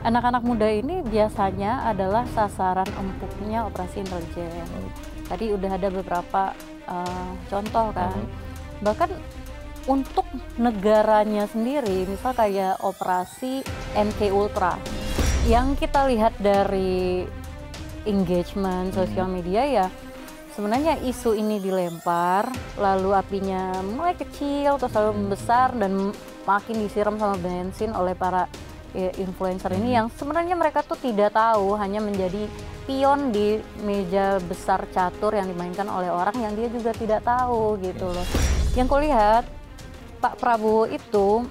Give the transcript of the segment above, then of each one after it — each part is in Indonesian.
Anak-anak muda ini biasanya adalah sasaran empuknya operasi intelijen. Tadi udah ada beberapa contoh kan. Bahkan untuk negaranya sendiri, misal kayak operasi MK Ultra, yang kita lihat dari engagement sosial media ya, sebenarnya isu ini dilempar, lalu apinya mulai kecil terus lalu membesar dan makin disiram sama bensin oleh para influencer ini yang sebenarnya mereka tuh tidak tahu, hanya menjadi pion di meja besar catur yang dimainkan oleh orang yang dia juga tidak tahu gitu loh. Yang kulihat Pak Prabowo itu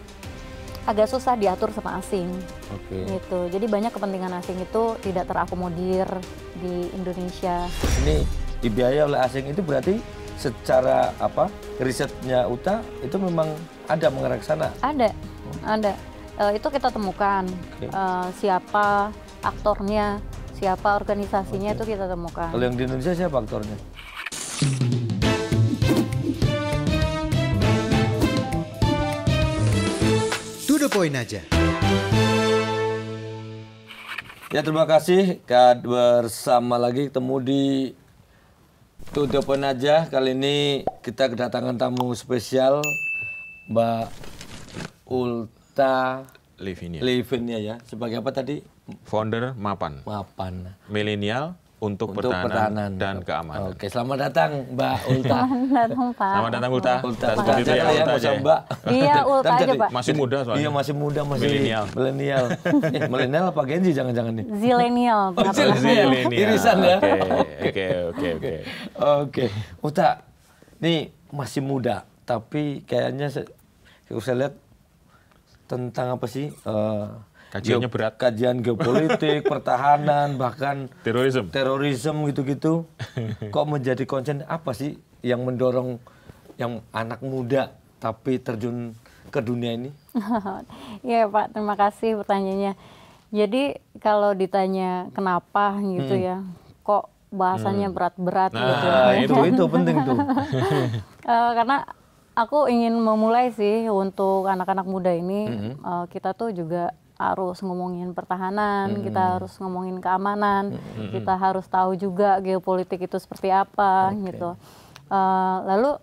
agak susah diatur sama asing gitu. Jadi banyak kepentingan asing itu tidak terakomodir di Indonesia. Ini dibiayai oleh asing itu berarti secara apa risetnya UTA itu memang ada mengarah ke sana? Ada. Itu kita temukan siapa aktornya, siapa organisasinya itu kita temukan. Kalau yang di Indonesia siapa aktornya? To the point aja. Ya terima kasih bersama lagi ketemu di To the point aja. Kali ini kita kedatangan tamu spesial Mbak Ulta Livinia ya. Sebagai apa tadi? Founder Mapan. Milenial untuk pertahanan dan keamanan. Oke, selamat datang Mbak Ulta. Selamat datang Ulta. Ulta Seperti itu ya, Ulta aja. Mbak. Iya, Ulta aja Pak. Masih muda soalnya. Iya, masih muda, masih milenial. Milenial apa Gen Z jangan-jangan nih? Zilenial. Irisan ya. Oke. Ulta, nih masih muda, tapi kayaknya saya lihat tentang apa sih? Kajiannya berat. Kajian geopolitik, pertahanan, bahkan terorisme gitu-gitu. Kok menjadi concern apa sih yang mendorong yang anak muda tapi terjun ke dunia ini? Iya Pak, terima kasih pertanyaannya. Jadi kalau ditanya kenapa gitu ya, kok bahasanya berat-berat gitu. Itu penting tuh. Karena aku ingin memulai sih untuk anak-anak muda ini, kita tuh juga harus ngomongin pertahanan, kita harus ngomongin keamanan, kita harus tahu juga geopolitik itu seperti apa gitu. Lalu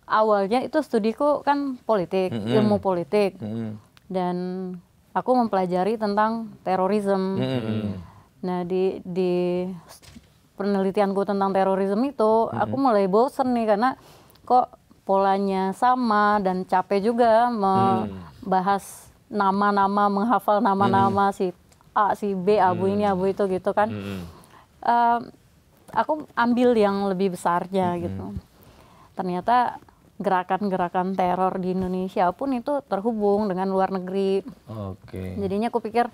awalnya itu studiku kan politik, ilmu politik, dan aku mempelajari tentang terorisme. Nah di penelitianku tentang terorisme itu, aku mulai bosen nih karena kok polanya sama dan capek juga membahas nama-nama, menghafal nama-nama si A, si B, abu ini, abu itu gitu kan. Aku ambil yang lebih besarnya gitu. Ternyata gerakan-gerakan teror di Indonesia pun itu terhubung dengan luar negeri. Jadinya aku pikir,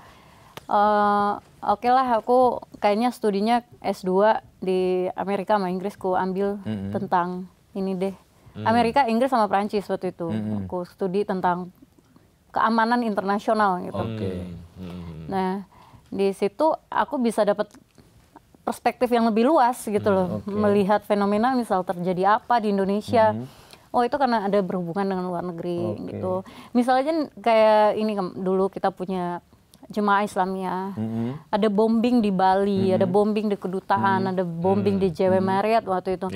oke lah aku kayaknya studinya S2 di Amerika sama Inggris, ku ambil tentang ini deh. Amerika, Inggris sama Prancis waktu itu. Aku studi tentang keamanan internasional gitu. Nah, di situ aku bisa dapat perspektif yang lebih luas gitu loh, melihat fenomena misal terjadi apa di Indonesia. Oh itu karena ada berhubungan dengan luar negeri gitu. Misalnya kayak ini dulu kita punya Jemaah Islamiyah, ada bombing di Bali, ada bombing di kedutaan, ada bombing di JW Marriott waktu itu.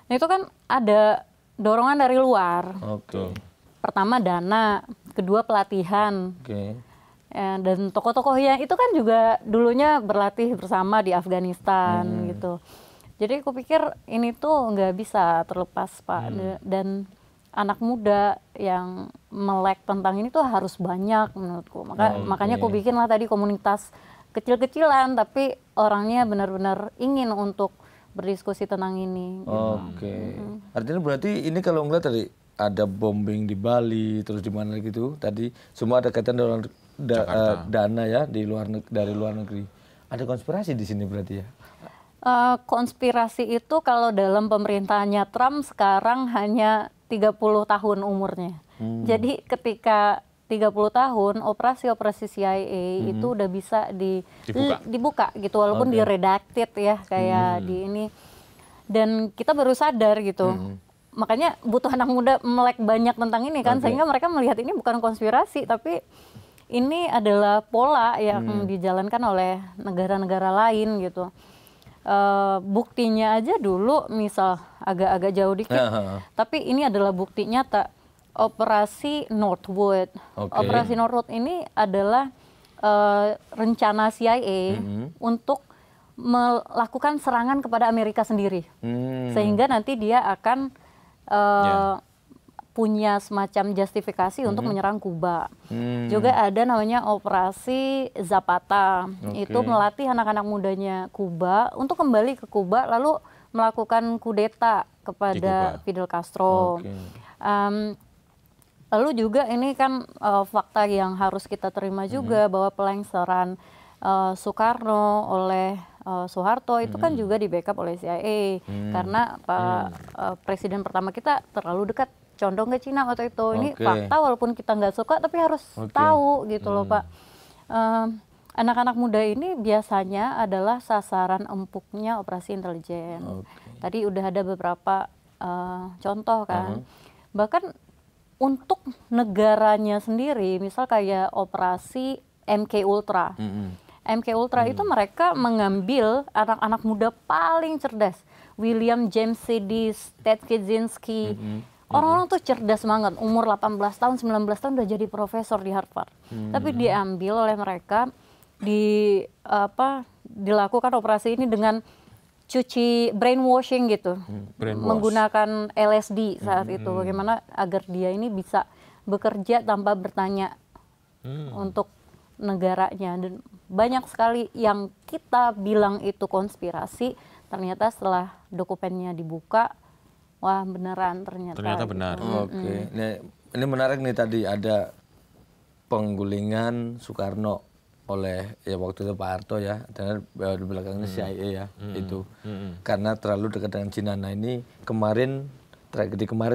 Nah itu kan ada dorongan dari luar. Pertama dana, kedua pelatihan, dan tokoh-tokoh yang itu kan juga dulunya berlatih bersama di Afghanistan gitu. Jadi aku pikir ini tuh nggak bisa terlepas Pak, dan anak muda yang melek tentang ini tuh harus banyak menurutku. Makanya aku bikin lah tadi komunitas kecil-kecilan, tapi orangnya benar-benar ingin untuk berdiskusi tentang ini. Artinya berarti ini kalau ngeliat tadi ada bombing di Bali, terus di mana gitu, tadi semua ada kaitan dengan dana ya dari luar negeri. Ada konspirasi di sini berarti ya? Konspirasi itu kalau dalam pemerintahannya Trump sekarang hanya 30 tahun umurnya. Jadi ketika 30 tahun operasi-operasi CIA itu udah bisa dibuka gitu, walaupun di-redacted ya kayak di ini. Dan kita baru sadar gitu. Makanya butuh anak muda melek banyak tentang ini kan, sehingga mereka melihat ini bukan konspirasi, tapi ini adalah pola yang dijalankan oleh negara-negara lain gitu. Buktinya aja dulu misal agak-agak jauh dikit, tapi ini adalah bukti nyata. Operasi Northwood. Operasi Northwood ini adalah rencana CIA untuk melakukan serangan kepada Amerika sendiri, sehingga nanti dia akan punya semacam justifikasi untuk menyerang Kuba. Juga ada namanya Operasi Zapata. Itu melatih anak-anak mudanya Kuba untuk kembali ke Kuba lalu melakukan kudeta kepada Fidel Castro. Lalu juga ini kan fakta yang harus kita terima juga bahwa pelengseran Soekarno oleh Soeharto itu kan juga di backup oleh CIA karena presiden pertama kita terlalu dekat, condong ke Cina waktu itu. Ini fakta walaupun kita nggak suka tapi harus tahu gitu loh Pak. Anak-anak muda ini biasanya adalah sasaran empuknya operasi intelijen. Tadi udah ada beberapa contoh kan. Bahkan untuk negaranya sendiri, misal kayak operasi MK Ultra. MK Ultra itu mereka mengambil anak-anak muda paling cerdas. William James Sidis, Ted Kaczynski. Orang-orang tuh cerdas banget, umur 18 tahun, 19 tahun udah jadi profesor di Harvard. Tapi diambil oleh mereka, dilakukan operasi ini dengan cuci brainwashing gitu. Menggunakan LSD saat itu. Bagaimana agar dia ini bisa bekerja tanpa bertanya untuk negaranya. Dan banyak sekali yang kita bilang itu konspirasi, ternyata setelah dokumennya dibuka, wah beneran ternyata. Ternyata benar. Ini menarik nih, tadi ada penggulingan Soekarno oleh waktu itu Pak Harto ya, dan di belakangnya CIA ya itu karena terlalu dekat dengan Cina. Nah ini kemarin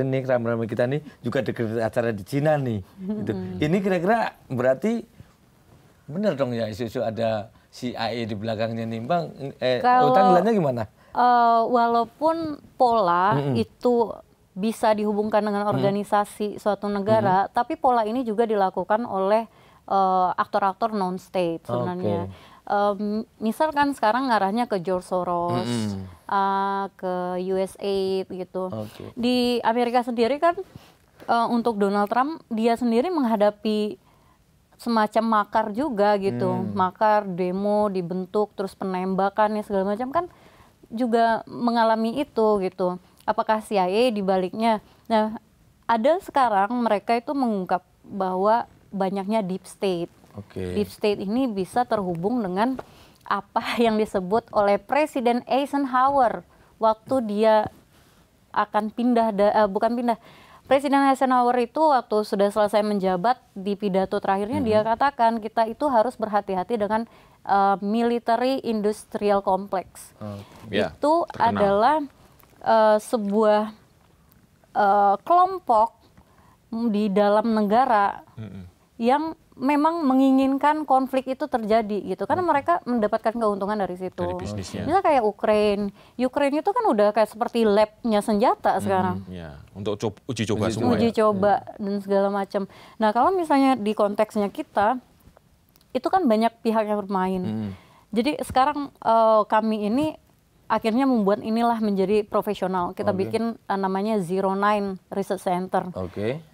nih ramai-ramai kita nih juga dekat acara di Cina nih. Gitu. Ini kira-kira berarti benar dong ya isu-isu ada CIA di belakangnya nih Bang. Utang ngeliatnya gimana? Walaupun pola itu bisa dihubungkan dengan organisasi suatu negara, tapi pola ini juga dilakukan oleh aktor-aktor non-state sebenarnya. Misalkan sekarang ngarahnya ke George Soros, ke USAID gitu. Di Amerika sendiri kan untuk Donald Trump, dia sendiri menghadapi semacam makar juga gitu. Makar, demo, dibentuk, terus penembakan segala macam kan juga mengalami itu gitu. Apakah CIA di baliknya? Nah, ada sekarang mereka itu mengungkap bahwa banyaknya deep state. Deep state ini bisa terhubung dengan apa yang disebut oleh Presiden Eisenhower waktu dia akan Presiden Eisenhower itu waktu sudah selesai menjabat, di pidato terakhirnya dia katakan kita itu harus berhati-hati dengan military industrial complex. Itu adalah sebuah kelompok di dalam negara yang memang menginginkan konflik itu terjadi gitu, karena mereka mendapatkan keuntungan dari situ. Dari bisnisnya. Misal kayak Ukraine itu kan udah kayak seperti labnya senjata sekarang. Untuk uji coba semua. Uji coba dan segala macam. Nah kalau misalnya di konteksnya kita, itu kan banyak pihak yang bermain. Jadi sekarang kami ini akhirnya membuat inilah menjadi profesional. Kita bikin namanya Zero Nine Research Center.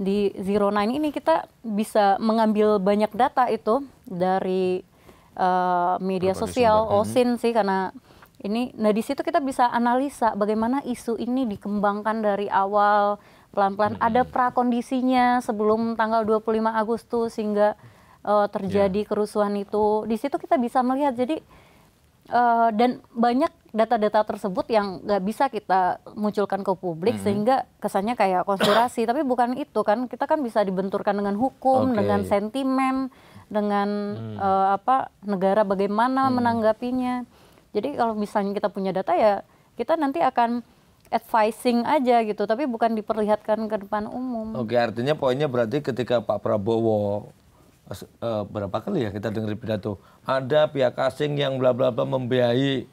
Di Zero Nine ini kita bisa mengambil banyak data itu dari media sosial, OSIN sih, karena ini. Nah di situ kita bisa analisa bagaimana isu ini dikembangkan dari awal, pelan-pelan. Ada prakondisinya sebelum tanggal 25 Agustus hingga terjadi kerusuhan itu. Di situ kita bisa melihat. Jadi dan banyak data-data tersebut yang nggak bisa kita munculkan ke publik sehingga kesannya kayak konspirasi, tapi bukan itu kan. Kita kan bisa dibenturkan dengan hukum, dengan sentimen, dengan negara bagaimana menanggapinya. Jadi kalau misalnya kita punya data ya kita nanti akan advising aja gitu, tapi bukan diperlihatkan ke depan umum. Artinya poinnya berarti ketika Pak Prabowo berapa kali ya kita dengar pidato, ada pihak asing yang bla bla bla membiayai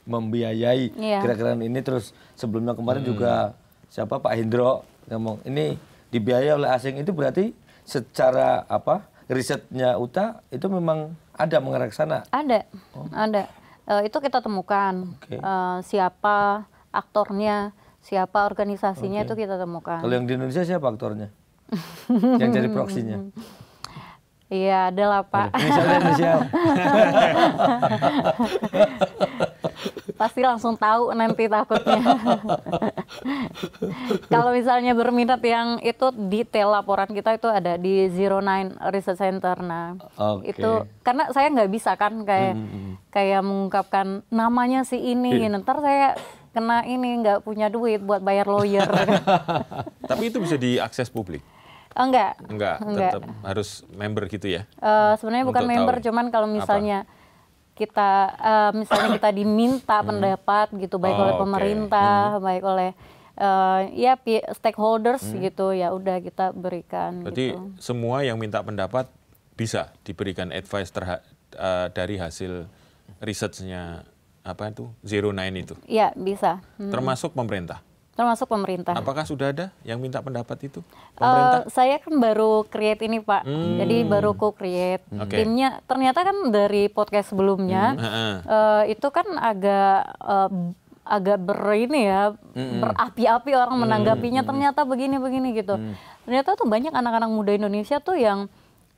gerakan ini. Terus sebelumnya kemarin juga siapa Pak Hendro ngomong ini dibiayai oleh asing. Itu berarti secara risetnya Uta itu memang ada mengarah ke sana? Ada. Itu kita temukan. Siapa aktornya, siapa organisasinya itu kita temukan. Kalau yang di Indonesia siapa aktornya? Yang jadi proksinya? Iya, ada lah Pak. Inisial. Pasti langsung tahu nanti takutnya. Kalau misalnya berminat yang itu detail laporan kita itu ada di 09 Research Center. Nah, itu karena saya nggak bisa kan kayak mengungkapkan namanya si ini. Ntar saya kena ini nggak punya duit buat bayar lawyer. Tapi itu bisa diakses publik? Enggak, tetap harus member gitu ya? Sebenarnya bukan member, cuman kalau misalnya kita diminta pendapat gitu, baik oleh pemerintah, baik oleh stakeholders gitu, ya udah kita berikan. Berarti gitu. semua yang minta pendapat bisa diberikan advice dari hasil research-nya apa itu 09 itu? Iya, bisa. Termasuk pemerintah? Termasuk pemerintah. Apakah sudah ada yang minta pendapat itu? Pemerintah? Saya kan baru create ini Pak, jadi baru co-create. Timnya ternyata kan dari podcast sebelumnya, itu kan agak berapi-api orang menanggapinya, ternyata begini-begini gitu. Ternyata tuh banyak anak-anak muda Indonesia tuh yang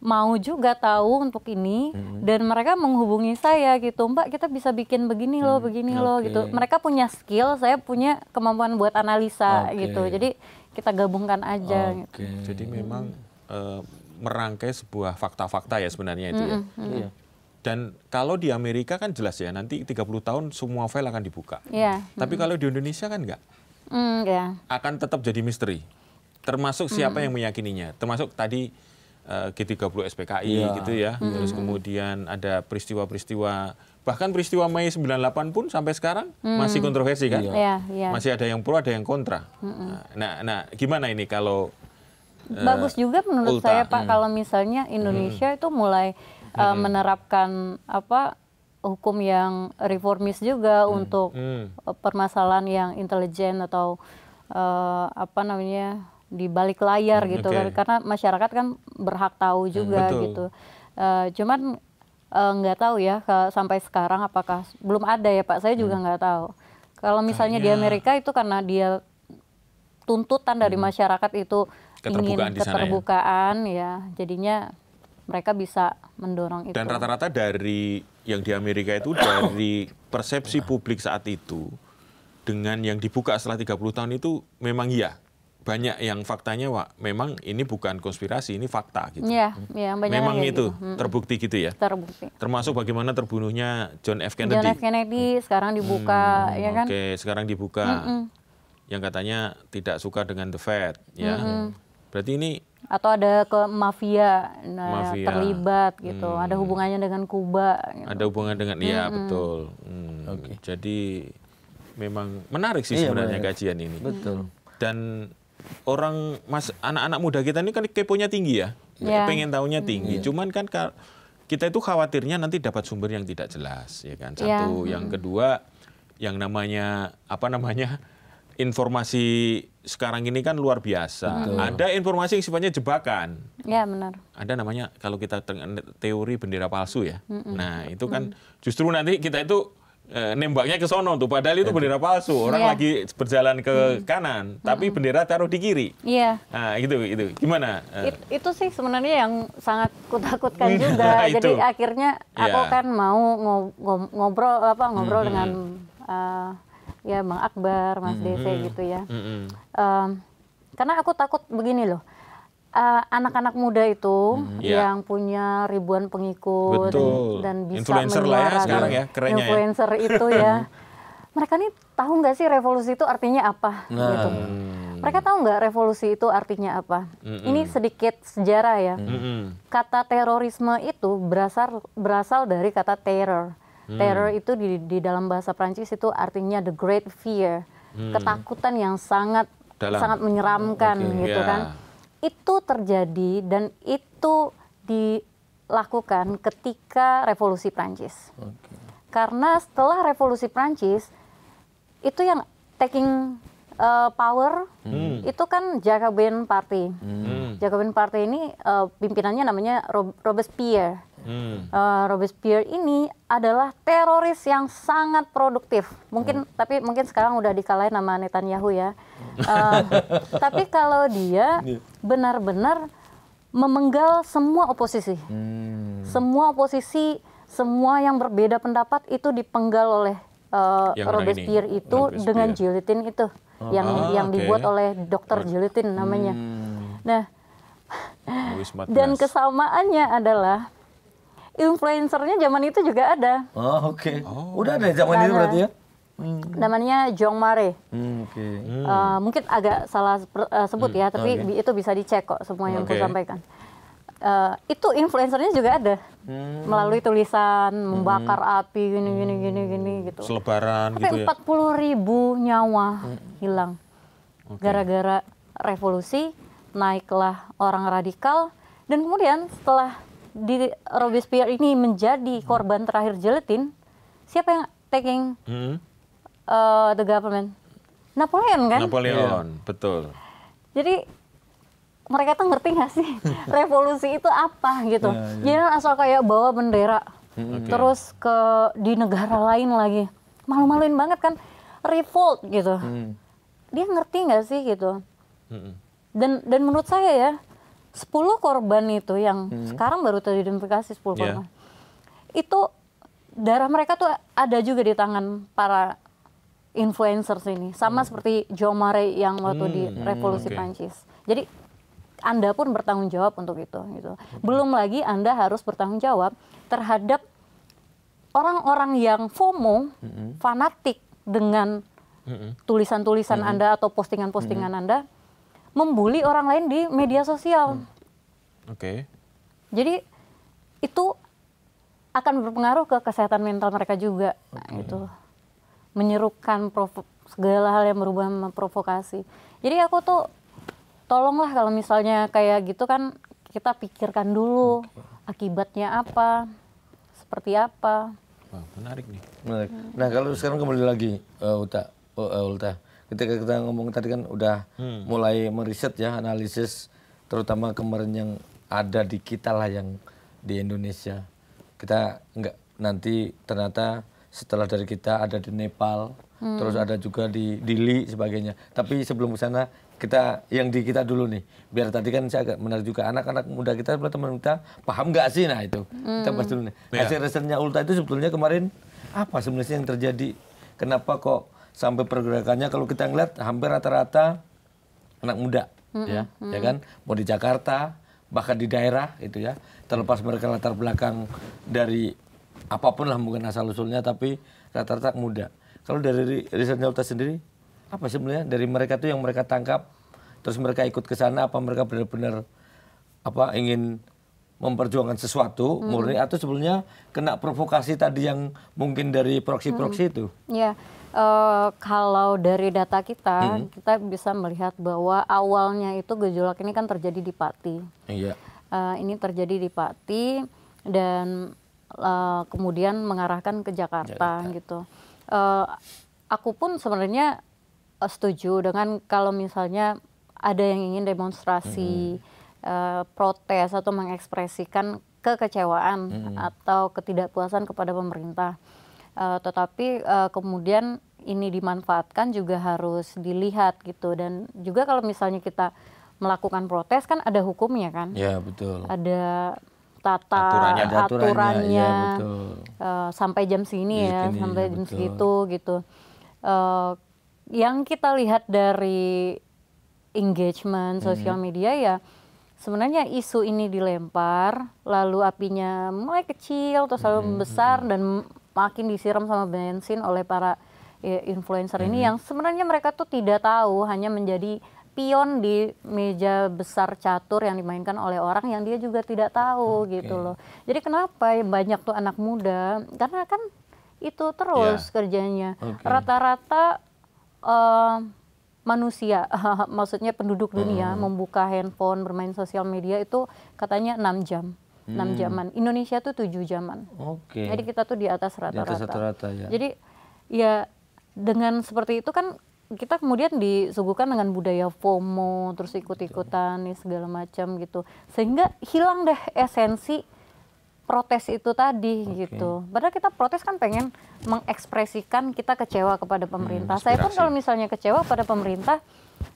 mau juga tahu untuk ini dan mereka menghubungi saya gitu, Mbak kita bisa bikin begini loh gitu. Mereka punya skill, saya punya kemampuan buat analisa gitu. Jadi kita gabungkan aja. Gitu. Jadi memang merangkai sebuah fakta-fakta ya sebenarnya itu ya. Dan kalau di Amerika kan jelas ya nanti 30 tahun semua file akan dibuka. Tapi kalau di Indonesia kan enggak. Akan tetap jadi misteri. Termasuk siapa yang meyakininya. Termasuk tadi G30 SPKI gitu ya. Terus kemudian ada peristiwa-peristiwa, bahkan peristiwa Mei 98 pun sampai sekarang masih kontroversi kan? Masih ada yang pro, ada yang kontra. Nah, gimana ini kalau bagus juga menurut saya Pak kalau misalnya Indonesia itu mulai menerapkan hukum yang reformis juga untuk permasalahan yang intelijen atau di balik layar gitu kan, karena masyarakat kan berhak tahu juga gitu. Cuman nggak tahu ya sampai sekarang apakah belum ada ya Pak, saya juga nggak tahu. Kalau misalnya di Amerika itu karena dia tuntutan dari masyarakat itu ingin keterbukaan ya, jadinya mereka bisa mendorong itu. Dan rata-rata dari yang di Amerika itu dari persepsi publik saat itu dengan yang dibuka setelah 30 tahun itu memang iya. Banyak yang faktanya, memang ini bukan konspirasi, ini fakta gitu. Memang itu terbukti gitu ya. Terbukti. Termasuk bagaimana terbunuhnya John F. Kennedy. John F. Kennedy sekarang dibuka, ya kan? Sekarang dibuka. Yang katanya tidak suka dengan the Fed, ya. Berarti ini atau ada ke mafia terlibat gitu, ada hubungannya dengan Kuba. Gitu. Ada hubungan dengan, iya betul. Jadi memang menarik sih sebenarnya kajian ini. Betul. Dan anak-anak muda kita ini kan keponya tinggi ya, pengen tahunya tinggi. Cuman kan kita itu khawatirnya nanti dapat sumber yang tidak jelas, ya kan. Satu, yang kedua, yang namanya informasi sekarang ini kan luar biasa. Ada informasi yang sifatnya jebakan. Ya benar. Ada namanya kalau kita teori bendera palsu ya. Nah itu kan justru nanti kita itu nembaknya ke sono tuh, padahal itu bendera palsu. Orang lagi berjalan ke kanan, tapi bendera taruh di kiri. Nah, itu gimana? Itu sih sebenarnya yang sangat kutakutkan juga. Jadi akhirnya aku kan mau ngobrol dengan Bang Akbar, Mas Dese gitu ya. Karena aku takut begini loh. Anak-anak muda itu yang punya ribuan pengikut dan bisa influencer lah ya sekarang ya, kerennya influencer itu ya. Mereka nih tahu nggak sih revolusi itu artinya apa? Gitu. Mereka tahu nggak revolusi itu artinya apa? Ini sedikit sejarah ya. Kata terorisme itu berasal dari kata terror. Terror itu di dalam bahasa Prancis itu artinya the great fear, ketakutan yang sangat menyeramkan gitu kan. Itu terjadi dan itu dilakukan ketika revolusi Prancis. Karena setelah revolusi Prancis itu yang taking power itu kan Jacobin Party. Jacobin Party ini pimpinannya namanya Robespierre. Robespierre ini adalah teroris yang sangat produktif. Tapi mungkin sekarang udah dikalahin sama Netanyahu ya. Tapi kalau dia benar-benar memenggal semua oposisi. Semua oposisi, semua yang berbeda pendapat itu dipenggal oleh Robespierre itu dengan giletin itu. Yang dibuat oleh Dr. Giletin namanya. Nah, dan kesamaannya adalah influencernya zaman itu juga ada. Oh, oke. Udah ada zaman itu berarti ya? Namanya Jean Marais. Mungkin agak salah sebut ya, tapi itu bisa dicek kok semua yang aku sampaikan. Itu influencernya juga ada. Melalui tulisan, membakar api, gini gitu. Selebaran gitu ya? 40.000 nyawa hilang. Gara-gara revolusi, naiklah orang radikal, dan kemudian setelah Robespierre ini menjadi korban terakhir giletin, siapa yang taking the government? Napoleon kan? Napoleon, betul. Jadi mereka tuh ngerti nggak sih revolusi itu apa gitu? Jangan asal kayak bawa bendera, terus di negara lain lagi, malu-maluin banget kan? Revolt gitu. Dia ngerti nggak sih gitu? Dan menurut saya ya, 10 korban itu yang sekarang baru teridentifikasi 10 korban. Itu darah mereka tuh ada juga di tangan para influencers ini. Sama seperti Jean Marais yang waktu di revolusi Prancis. Jadi Anda pun bertanggung jawab untuk itu gitu. Belum lagi Anda harus bertanggung jawab terhadap orang-orang yang FOMO, fanatik dengan tulisan-tulisan Anda atau postingan-postingan Anda, membuli orang lain di media sosial. Jadi itu akan berpengaruh ke kesehatan mental mereka juga. Itu menyerukan segala hal yang berubah memprovokasi. Jadi aku tuh tolonglah kalau misalnya kayak gitu kan, kita pikirkan dulu akibatnya apa, seperti apa. Wah, menarik nih. Menarik. Nah, kalau sekarang kembali lagi Ulta. Ketika kita ngomong tadi kan udah mulai meriset ya, analisis terutama kemarin yang ada di kita lah yang di Indonesia. Kita nggak, nanti ternyata setelah dari kita ada di Nepal, terus ada juga di Dili sebagainya. Tapi sebelum ke sana kita yang di kita dulu nih. Biar tadi kan saya agak menarik juga, anak-anak muda kita, teman kita paham nggak sih? Nah itu kita bahas dulu nih. Hasil risetnya Ulta itu sebetulnya kemarin apa sebenarnya yang terjadi? Kenapa kok sampai pergerakannya kalau kita ngeliat hampir rata-rata anak muda, ya kan, mau di Jakarta bahkan di daerah itu ya, terlepas mereka latar belakang dari apapun lah mungkin asal usulnya, tapi rata-rata muda. Kalau dari risetnya Ulta sendiri, apa sebenarnya dari mereka tuh yang mereka tangkap, terus mereka ikut ke sana, apa mereka benar-benar ingin memperjuangkan sesuatu murni, atau sebelumnya kena provokasi tadi yang mungkin dari proksi-proksi itu? Ya. Kalau dari data kita, kita bisa melihat bahwa awalnya itu gejolak ini kan terjadi di Pati. Ini terjadi di Pati dan kemudian mengarahkan ke Jakarta. Gitu. Aku pun sebenarnya setuju dengan kalau misalnya ada yang ingin demonstrasi, protes atau mengekspresikan kekecewaan atau ketidakpuasan kepada pemerintah. Tetapi kemudian ini dimanfaatkan juga harus dilihat gitu, dan juga kalau misalnya kita melakukan protes kan ada hukumnya kan? Ya betul. Ada aturannya, ya, betul. Sampai jam segini ya, sampai jam segitu gitu. Yang kita lihat dari engagement sosial media ya, sebenarnya isu ini dilempar, lalu apinya mulai kecil terus lalu membesar dan makin disiram sama bensin oleh para influencer ini yang sebenarnya mereka tuh tidak tahu, hanya menjadi pion di meja besar catur yang dimainkan oleh orang yang dia juga tidak tahu gitu loh. Jadi kenapa banyak tuh anak muda? Karena kan itu terus kerjanya. Rata-rata manusia, maksudnya penduduk dunia membuka handphone, bermain sosial media itu katanya 6 jam. 6 jaman. Indonesia tuh 7 jaman. Jadi kita tuh di atas rata-rata. Ya. Jadi ya dengan seperti itu kan kita kemudian disuguhkan dengan budaya FOMO, terus ikut-ikutan nih segala macam gitu, sehingga hilang deh esensi protes itu tadi gitu. Padahal kita protes kan pengen mengekspresikan kita kecewa kepada pemerintah. Saya pun kalau misalnya kecewa pada pemerintah,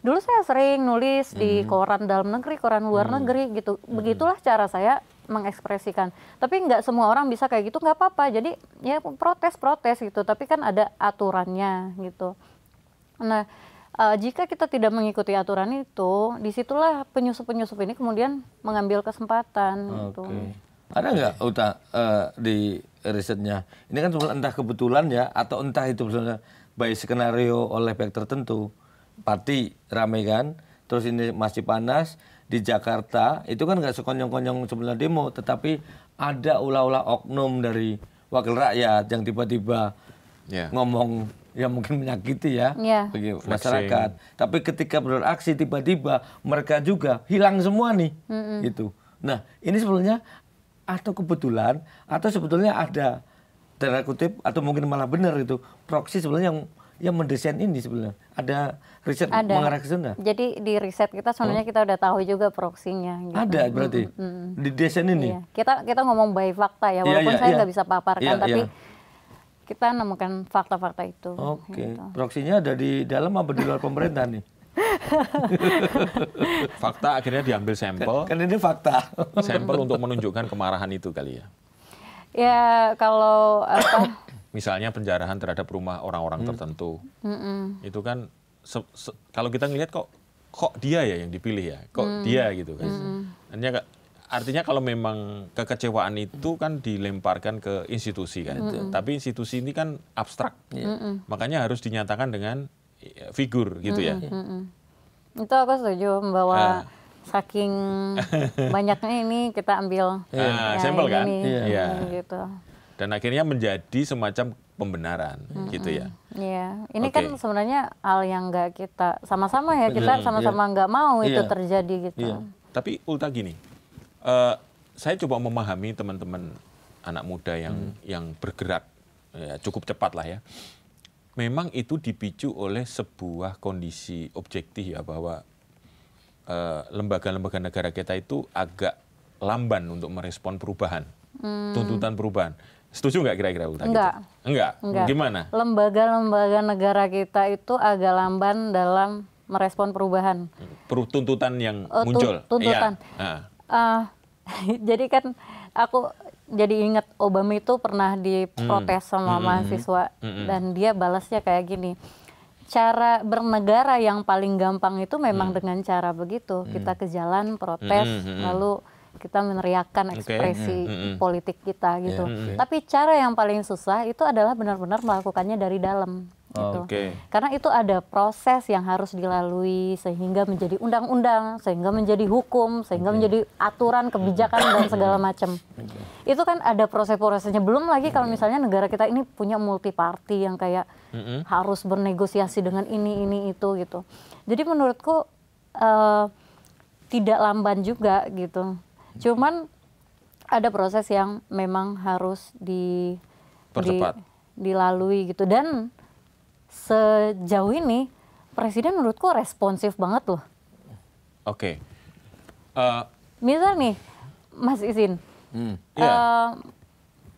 dulu saya sering nulis di koran dalam negeri, koran luar negeri gitu. Begitulah cara saya mengekspresikan. Tapi nggak semua orang bisa kayak gitu, nggak apa-apa. Jadi ya protes gitu. Tapi kan ada aturannya gitu. Nah, jika kita tidak mengikuti aturan itu, disitulah penyusup-penyusup ini kemudian mengambil kesempatan. Gitu. Ada nggak Uta di risetnya? Ini kan entah kebetulan ya, atau entah itu misalnya by skenario oleh pihak tertentu. Parti ramai kan, terus ini masih panas di Jakarta. Itu kan nggak sekonyong-konyong sebenarnya demo, tetapi ada ulah-ulah oknum dari wakil rakyat yang tiba-tiba ngomong yang mungkin menyakiti ya bagi masyarakat. Tapi ketika beraksi tiba-tiba mereka juga hilang semua nih, gitu. Nah ini sebenarnya atau kebetulan atau sebetulnya ada tanda kutip atau mungkin malah benar itu proksi sebenarnya yang mendesain ini sebenarnya ada riset mengarah ke sana. Jadi di riset kita sebenarnya kita udah tahu juga proksinya. Gitu. Ada berarti di desain ini. Iya. Kita ngomong by fakta ya, walaupun saya nggak bisa paparkan, tapi kita nemukan fakta-fakta itu. Oke. Gitu. Proksinya ada di dalam apa di luar pemerintah nih? Fakta akhirnya diambil sampel. Kan ini fakta. Sampel untuk menunjukkan kemarahan itu kali ya. Ya kalau apa? Misalnya penjarahan terhadap rumah orang-orang tertentu. Itu kan kalau kita ngelihat kok dia ya yang dipilih ya, kok dia gitu kan. Artinya kalau memang kekecewaan itu kan dilemparkan ke institusi kan. Tapi institusi ini kan abstrak. Makanya harus dinyatakan dengan figur gitu ya. Itu aku setuju bahwa saking banyaknya ini kita ambil sampel kan. Gitu. Dan akhirnya menjadi semacam pembenaran gitu ya. Iya, ini kan sebenarnya hal yang nggak kita sama-sama ya, kita sama-sama nggak mau itu terjadi gitu. Tapi Ulta gini, saya coba memahami teman-teman anak muda yang bergerak cukup cepat lah ya. Memang itu dipicu oleh sebuah kondisi objektif ya, bahwa lembaga-lembaga negara kita itu agak lamban untuk merespon perubahan, tuntutan perubahan. Setuju nggak kira-kira Ulta? Enggak. Gimana? Lembaga-lembaga negara kita itu agak lamban dalam merespon perubahan. Tuntutan yang muncul. Tuntutan. Jadi kan aku jadi ingat Obama itu pernah diprotes sama mahasiswa dan dia balasnya kayak gini. Cara bernegara yang paling gampang itu memang dengan cara begitu. Kita ke jalan protes lalu kita meneriakkan ekspresi politik kita gitu. Tapi cara yang paling susah itu adalah benar-benar melakukannya dari dalam. Gitu. Karena itu ada proses yang harus dilalui sehingga menjadi undang-undang, sehingga menjadi hukum, sehingga menjadi aturan, kebijakan dan segala macam. Itu kan ada proses-prosesnya. Belum lagi kalau misalnya negara kita ini punya multi party yang kayak harus bernegosiasi dengan ini itu gitu. Jadi menurutku tidak lamban juga gitu. Cuman ada proses yang memang harus dilalui gitu. Dan sejauh ini Presiden menurutku responsif banget loh. Misal nih Mas Izin,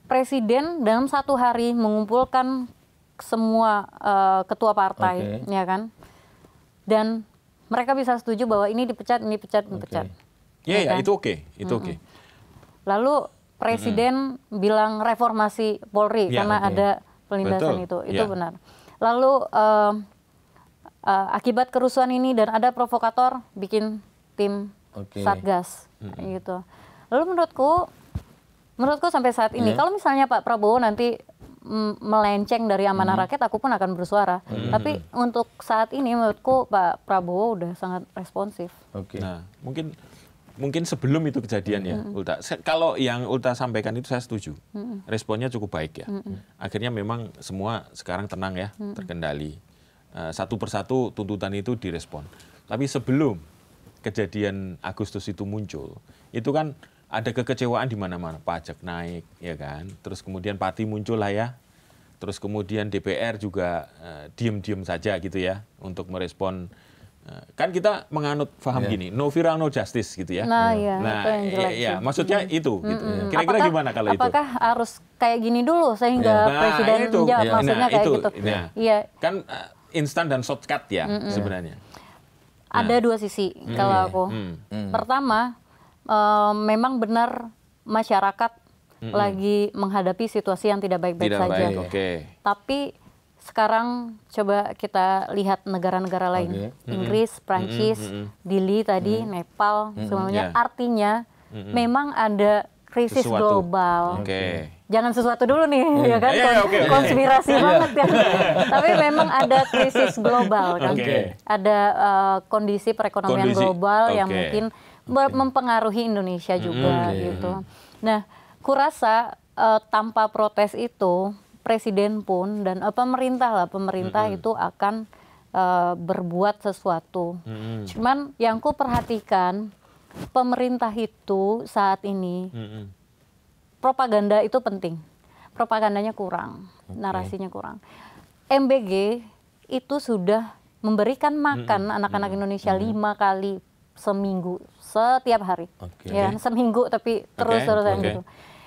Presiden dalam satu hari mengumpulkan semua ketua partai, ya kan? Dan mereka bisa setuju bahwa ini dipecat. Iya, itu oke. Lalu Presiden bilang reformasi Polri karena ada penindasan itu benar. Lalu akibat kerusuhan ini dan ada provokator bikin tim Satgas gitu. Lalu menurutku sampai saat ini kalau misalnya Pak Prabowo nanti melenceng dari amanah rakyat, aku pun akan bersuara. Tapi untuk saat ini menurutku Pak Prabowo udah sangat responsif. Nah, mungkin sebelum itu kejadian ya, Ulta. Kalau yang Ulta sampaikan itu saya setuju. Responnya cukup baik ya. Akhirnya memang semua sekarang tenang ya, terkendali. Satu persatu tuntutan itu direspon. Tapi sebelum kejadian Agustus itu muncul, itu kan ada kekecewaan di mana-mana. Pajak naik, ya kan. Terus kemudian Pati muncul lah ya. terus kemudian DPR juga diem-diem saja gitu ya untuk merespon. Kan kita menganut paham gini, no viral no justice gitu ya. Nah, itu yang jelek iya, maksudnya itu gitu. Kira-kira gimana kalau itu? Apakah harus kayak gini dulu sehingga presiden menjawab, maksudnya kayak gitu? Iya. Kan instan dan shortcut ya sebenarnya. Ada dua sisi kalau aku. Pertama, memang benar masyarakat lagi menghadapi situasi yang tidak baik-baik saja. Tapi sekarang coba kita lihat negara-negara lain, Inggris, Prancis, Dili tadi, Nepal, semuanya. Artinya memang ada krisis global. Jangan sesuatu dulu nih, ya kan? Konspirasi banget kan. Tapi memang ada krisis global kan. Ada kondisi perekonomian global yang mungkin mempengaruhi Indonesia juga gitu. Nah, kurasa tanpa protes itu presiden pun dan pemerintah itu akan berbuat sesuatu. Cuman yang ku perhatikan pemerintah itu saat ini propaganda itu penting. Propagandanya kurang, narasinya kurang. MBG itu sudah memberikan makan anak-anak Indonesia 5 kali seminggu, setiap hari. Ya, seminggu tapi terus-terusan gitu.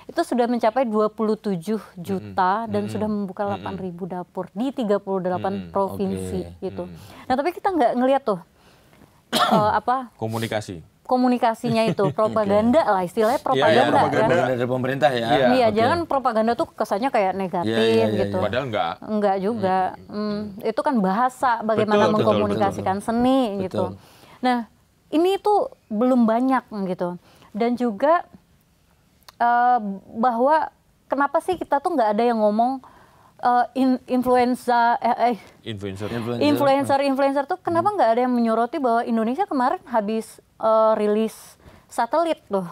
Itu sudah mencapai 27 juta dan sudah membuka 8.000 dapur di 38 provinsi gitu. Nah, tapi kita nggak ngelihat tuh komunikasinya itu, propaganda lah istilahnya, propaganda kan. Dari pemerintah ya. Iya, jangan propaganda tuh kesannya kayak negatif gitu. Padahal enggak juga. Itu kan bahasa bagaimana mengkomunikasikan seni gitu. Nah, ini tuh belum banyak gitu. Dan juga bahwa kenapa sih kita tuh nggak ada yang ngomong influencer tuh kenapa nggak ada yang menyoroti bahwa Indonesia kemarin habis rilis satelit loh,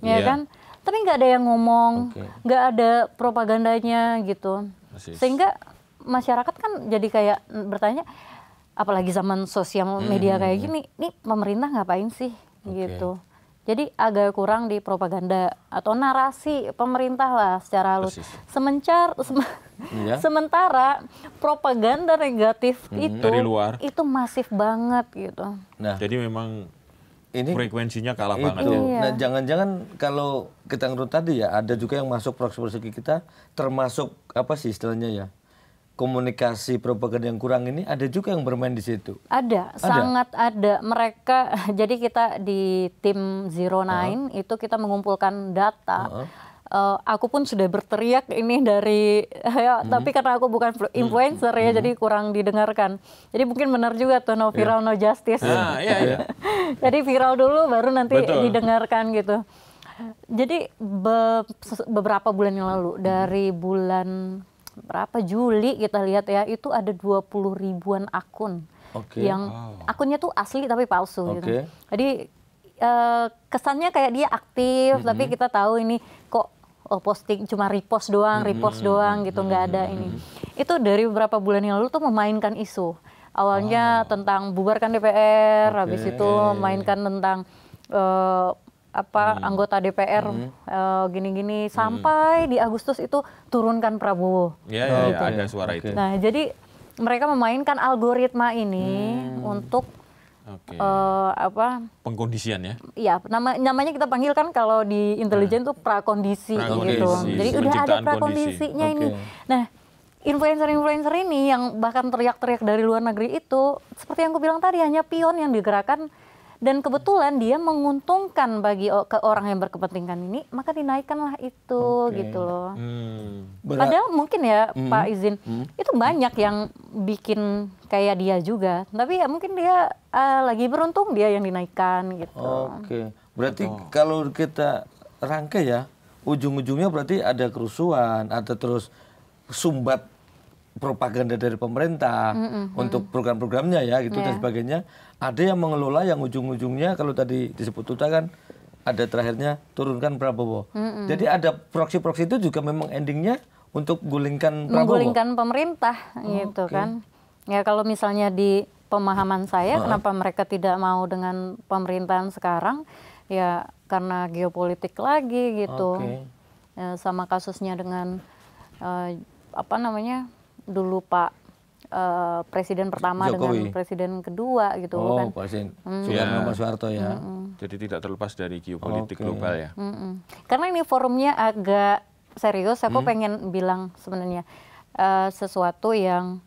ya kan? Tapi nggak ada yang ngomong, nggak ada propagandanya gitu, sehingga masyarakat kan jadi kayak bertanya, apalagi zaman sosial media kayak gini, nih pemerintah ngapain sih gitu. Jadi agak kurang di propaganda atau narasi pemerintah lah secara halus. Sementara propaganda negatif itu dari luar itu masif banget gitu. Nah, jadi memang ini frekuensinya kalah banget ya. Nah, jangan-jangan kalau kita ngurut tadi ya, ada juga yang masuk proksi kita, termasuk apa sih istilahnya ya? Komunikasi propaganda yang kurang ini ada juga yang bermain di situ. Sangat ada. Mereka, jadi kita di tim Zero Nine itu kita mengumpulkan data. Aku pun sudah berteriak ini dari, tapi karena aku bukan influencer ya, jadi kurang didengarkan. Jadi mungkin benar juga tuh no viral no justice. Jadi viral dulu baru nanti didengarkan gitu. Jadi beberapa bulan yang lalu, dari bulan Juli kita lihat ya, itu ada 20 ribuan akun yang akunnya tuh asli tapi palsu gitu. Jadi kesannya kayak dia aktif, tapi kita tahu ini kok posting cuma repost doang gitu, nggak ada ini. Itu dari beberapa bulan yang lalu tuh memainkan isu. Awalnya tentang bubarkan DPR, habis itu mainkan tentang anggota DPR gini-gini, sampai di Agustus itu turunkan Prabowo. Gitu. Ada suara itu. Nah, jadi mereka memainkan algoritma ini untuk pengkondisian ya? Iya, namanya kita panggil kan kalau di intelijen tuh prakondisi gitu. Jadi udah ada prakondisinya ini. Nah, influencer-influencer ini yang bahkan teriak-teriak dari luar negeri itu, seperti yang aku bilang tadi, hanya pion yang digerakkan. Dan kebetulan dia menguntungkan bagi orang yang berkepentingan ini, maka dinaikkanlah itu gitu loh. Padahal mungkin ya Pak Izin, itu banyak yang bikin kayak dia juga. Tapi ya mungkin dia lagi beruntung dia yang dinaikkan gitu. Berarti kalau kita rangkai ya, ujung-ujungnya berarti ada kerusuhan, ada terus sumbat propaganda dari pemerintah untuk program-programnya ya gitu dan sebagainya. Ada yang mengelola yang ujung-ujungnya kalau tadi disebut Tuta kan ada terakhirnya turunkan Prabowo. Jadi ada proksi-proksi itu juga memang endingnya untuk gulingkan Prabowo. Menggulingkan pemerintah gitu kan. Ya kalau misalnya di pemahaman saya kenapa mereka tidak mau dengan pemerintahan sekarang ya karena geopolitik lagi gitu. Ya, sama kasusnya dengan apa namanya dulu Pak presiden pertama Jokowi. dengan presiden kedua gitu kan. Presiden Soekarno sama Soeharto ya. Jadi tidak terlepas dari geopolitik global ya. Karena ini forumnya agak serius, aku pengen bilang sebenarnya sesuatu yang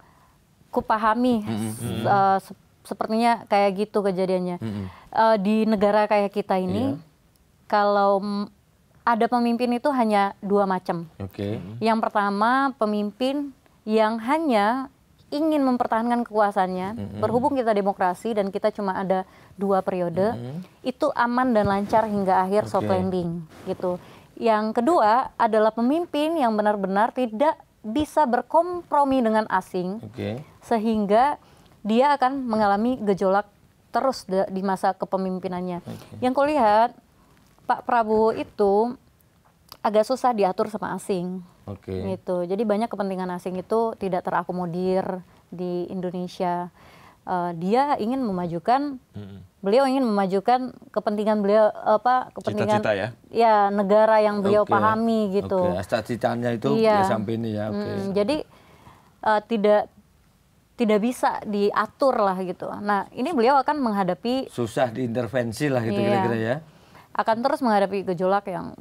kupahami sepertinya kayak gitu kejadiannya. Di negara kayak kita ini, kalau ada pemimpin itu hanya dua macam. Yang pertama pemimpin yang hanya ingin mempertahankan kekuasaannya, berhubung kita demokrasi dan kita cuma ada 2 periode, itu aman dan lancar hingga akhir soft landing gitu. Yang kedua adalah pemimpin yang benar-benar tidak bisa berkompromi dengan asing, sehingga dia akan mengalami gejolak terus di masa kepemimpinannya. Yang kulihat Pak Prabowo itu agak susah diatur sama asing. Gitu. Jadi banyak kepentingan asing itu tidak terakomodir di Indonesia. Dia ingin memajukan, beliau ingin memajukan kepentingan beliau kepentingan cita-cita ya negara yang beliau pahami gitu. Cita-citanya itu ya sampai ini ya. Jadi tidak bisa diatur lah gitu. Nah ini beliau akan menghadapi susah diintervensi lah gitu kira-kira ya. Akan terus menghadapi gejolak yang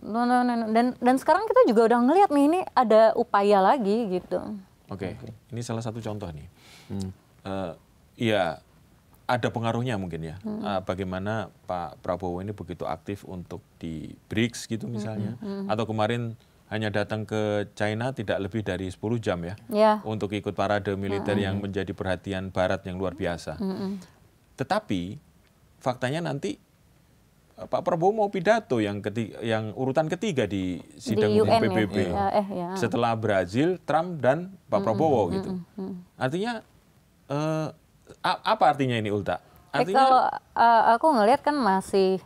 dan sekarang kita juga udah ngelihat nih ini ada upaya lagi gitu. Ini salah satu contoh nih. Ya ada pengaruhnya mungkin ya. Bagaimana Pak Prabowo ini begitu aktif untuk di BRICS gitu misalnya, atau kemarin hanya datang ke China tidak lebih dari 10 jam ya, untuk ikut parade militer yang menjadi perhatian Barat yang luar biasa. Tetapi faktanya nanti Pak Prabowo mau pidato yang urutan ketiga di sidang umum PBB setelah Brazil, Trump dan Pak Prabowo gitu. Artinya apa artinya ini Ulta? Artinya kalau aku ngelihat kan masih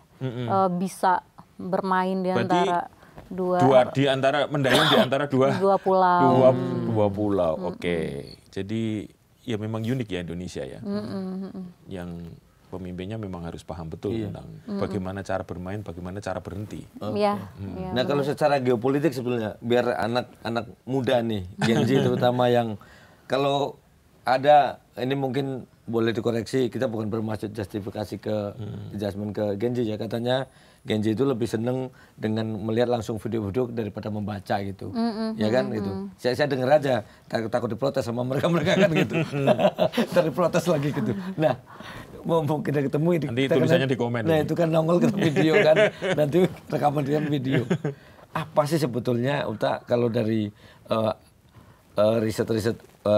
bisa bermain di antara mendayung di antara dua pulau. Dua pulau. Jadi ya memang unik ya Indonesia ya. Yang pemimpinnya memang harus paham betul tentang bagaimana cara bermain, bagaimana cara berhenti. Nah kalau secara geopolitik sebetulnya, biar anak muda nih, Gen Z terutama yang kalau ada, ini mungkin boleh dikoreksi, kita bukan bermaksud justifikasi ke adjustment ke Gen Z ya, katanya Gen Z itu lebih seneng dengan melihat langsung video-video daripada membaca gitu, ya kan gitu. Saya dengar aja, takut diprotes sama mereka kan gitu, dari protes lagi gitu. Nah mau kita ketemu nanti tulisannya di komen. Nah itu kan nongol ke video kan, nanti rekaman dia video. Apa sih sebetulnya Ulta kalau dari riset-riset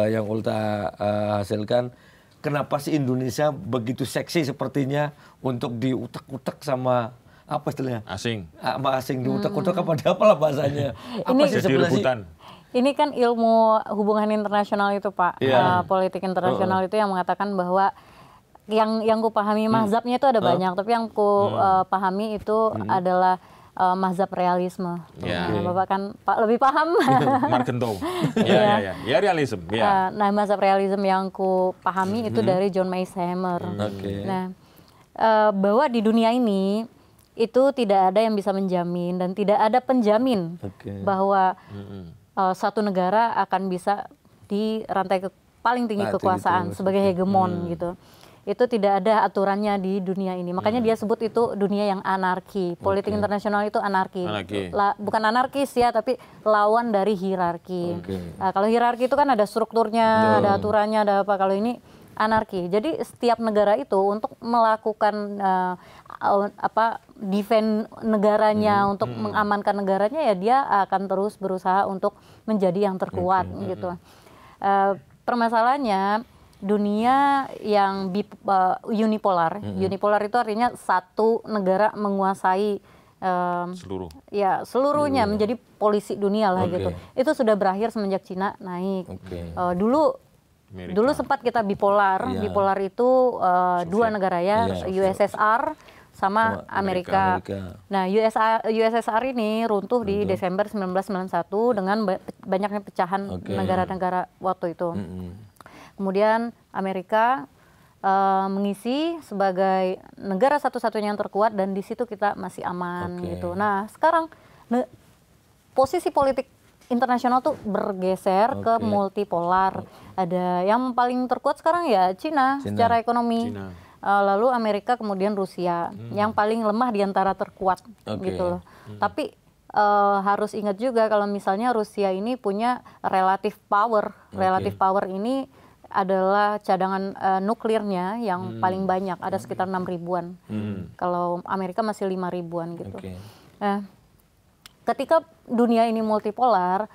yang Ulta hasilkan, kenapa sih Indonesia begitu seksi sepertinya untuk diutak-utak sama apa istilahnya? Asing. Sama asing diutak-utak apa apalah bahasanya. Apa sih sebenarnya? Ini kan ilmu hubungan internasional itu Pak, politik internasional itu yang mengatakan bahwa yang ku pahami mazhabnya itu ada banyak, tapi yang ku pahami itu adalah mazhab realisme. Bapak kan Pak lebih paham. Margento. Ya realisme. Nah mazhab realisme yang ku pahami itu dari John Mace Hammer. Nah bahwa di dunia ini itu tidak ada yang bisa menjamin dan tidak ada penjamin bahwa satu negara akan bisa di rantai paling tinggi kekuasaan sebagai hegemon gitu. Itu tidak ada aturannya di dunia ini. Makanya dia sebut itu dunia yang anarki. Politik internasional itu anarki. Bukan anarkis ya, tapi lawan dari hierarki. Nah, kalau hierarki itu kan ada strukturnya, ada aturannya, ada apa. Kalau ini anarki. Jadi setiap negara itu untuk melakukan defend negaranya, untuk mengamankan negaranya, ya dia akan terus berusaha untuk menjadi yang terkuat gitu. Permasalahannya dunia yang unipolar. Unipolar itu artinya satu negara menguasai seluruhnya, menjadi polisi dunia lah gitu. Itu sudah berakhir semenjak Cina naik. Dulu sempat kita bipolar. Bipolar itu dua negara ya, USSR sama Amerika. Nah, USSR ini runtuh di Desember 1991 dengan banyaknya pecahan negara-negara waktu itu. Kemudian Amerika mengisi sebagai negara satu-satunya yang terkuat dan di situ kita masih aman gitu. Nah sekarang posisi politik internasional tuh bergeser ke multipolar. Ada yang paling terkuat sekarang ya Cina. Secara ekonomi. Lalu Amerika, kemudian Rusia. Yang paling lemah di antara terkuat gitu loh. Tapi harus ingat juga kalau misalnya Rusia ini punya relative power. Relative power ini adalah cadangan nuklirnya yang paling banyak, ada sekitar 6 ribuan. Kalau Amerika masih 5 ribuan gitu. Nah, ketika dunia ini multipolar,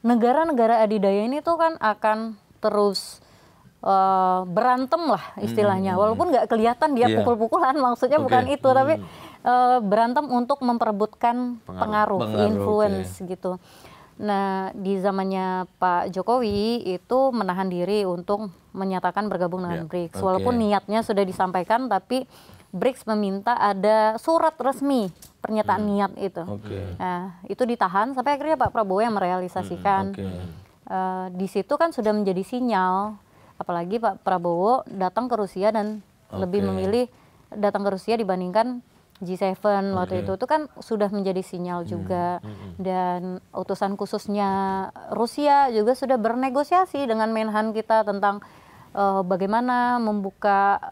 negara-negara adidaya ini tuh kan akan terus berantem lah istilahnya. Walaupun nggak kelihatan dia pukul-pukulan, maksudnya bukan itu, tapi berantem untuk memperebutkan pengaruh influence gitu. Nah, di zamannya Pak Jokowi itu menahan diri untuk menyatakan bergabung dengan BRICS. Walaupun niatnya sudah disampaikan, tapi BRICS meminta ada surat resmi pernyataan niat itu. Nah, itu ditahan sampai akhirnya Pak Prabowo yang merealisasikan. Di situ kan sudah menjadi sinyal, apalagi Pak Prabowo datang ke Rusia dan lebih memilih datang ke Rusia dibandingkan G7 waktu itu kan sudah menjadi sinyal juga. Dan utusan khususnya Rusia juga sudah bernegosiasi dengan Menhan kita tentang bagaimana membuka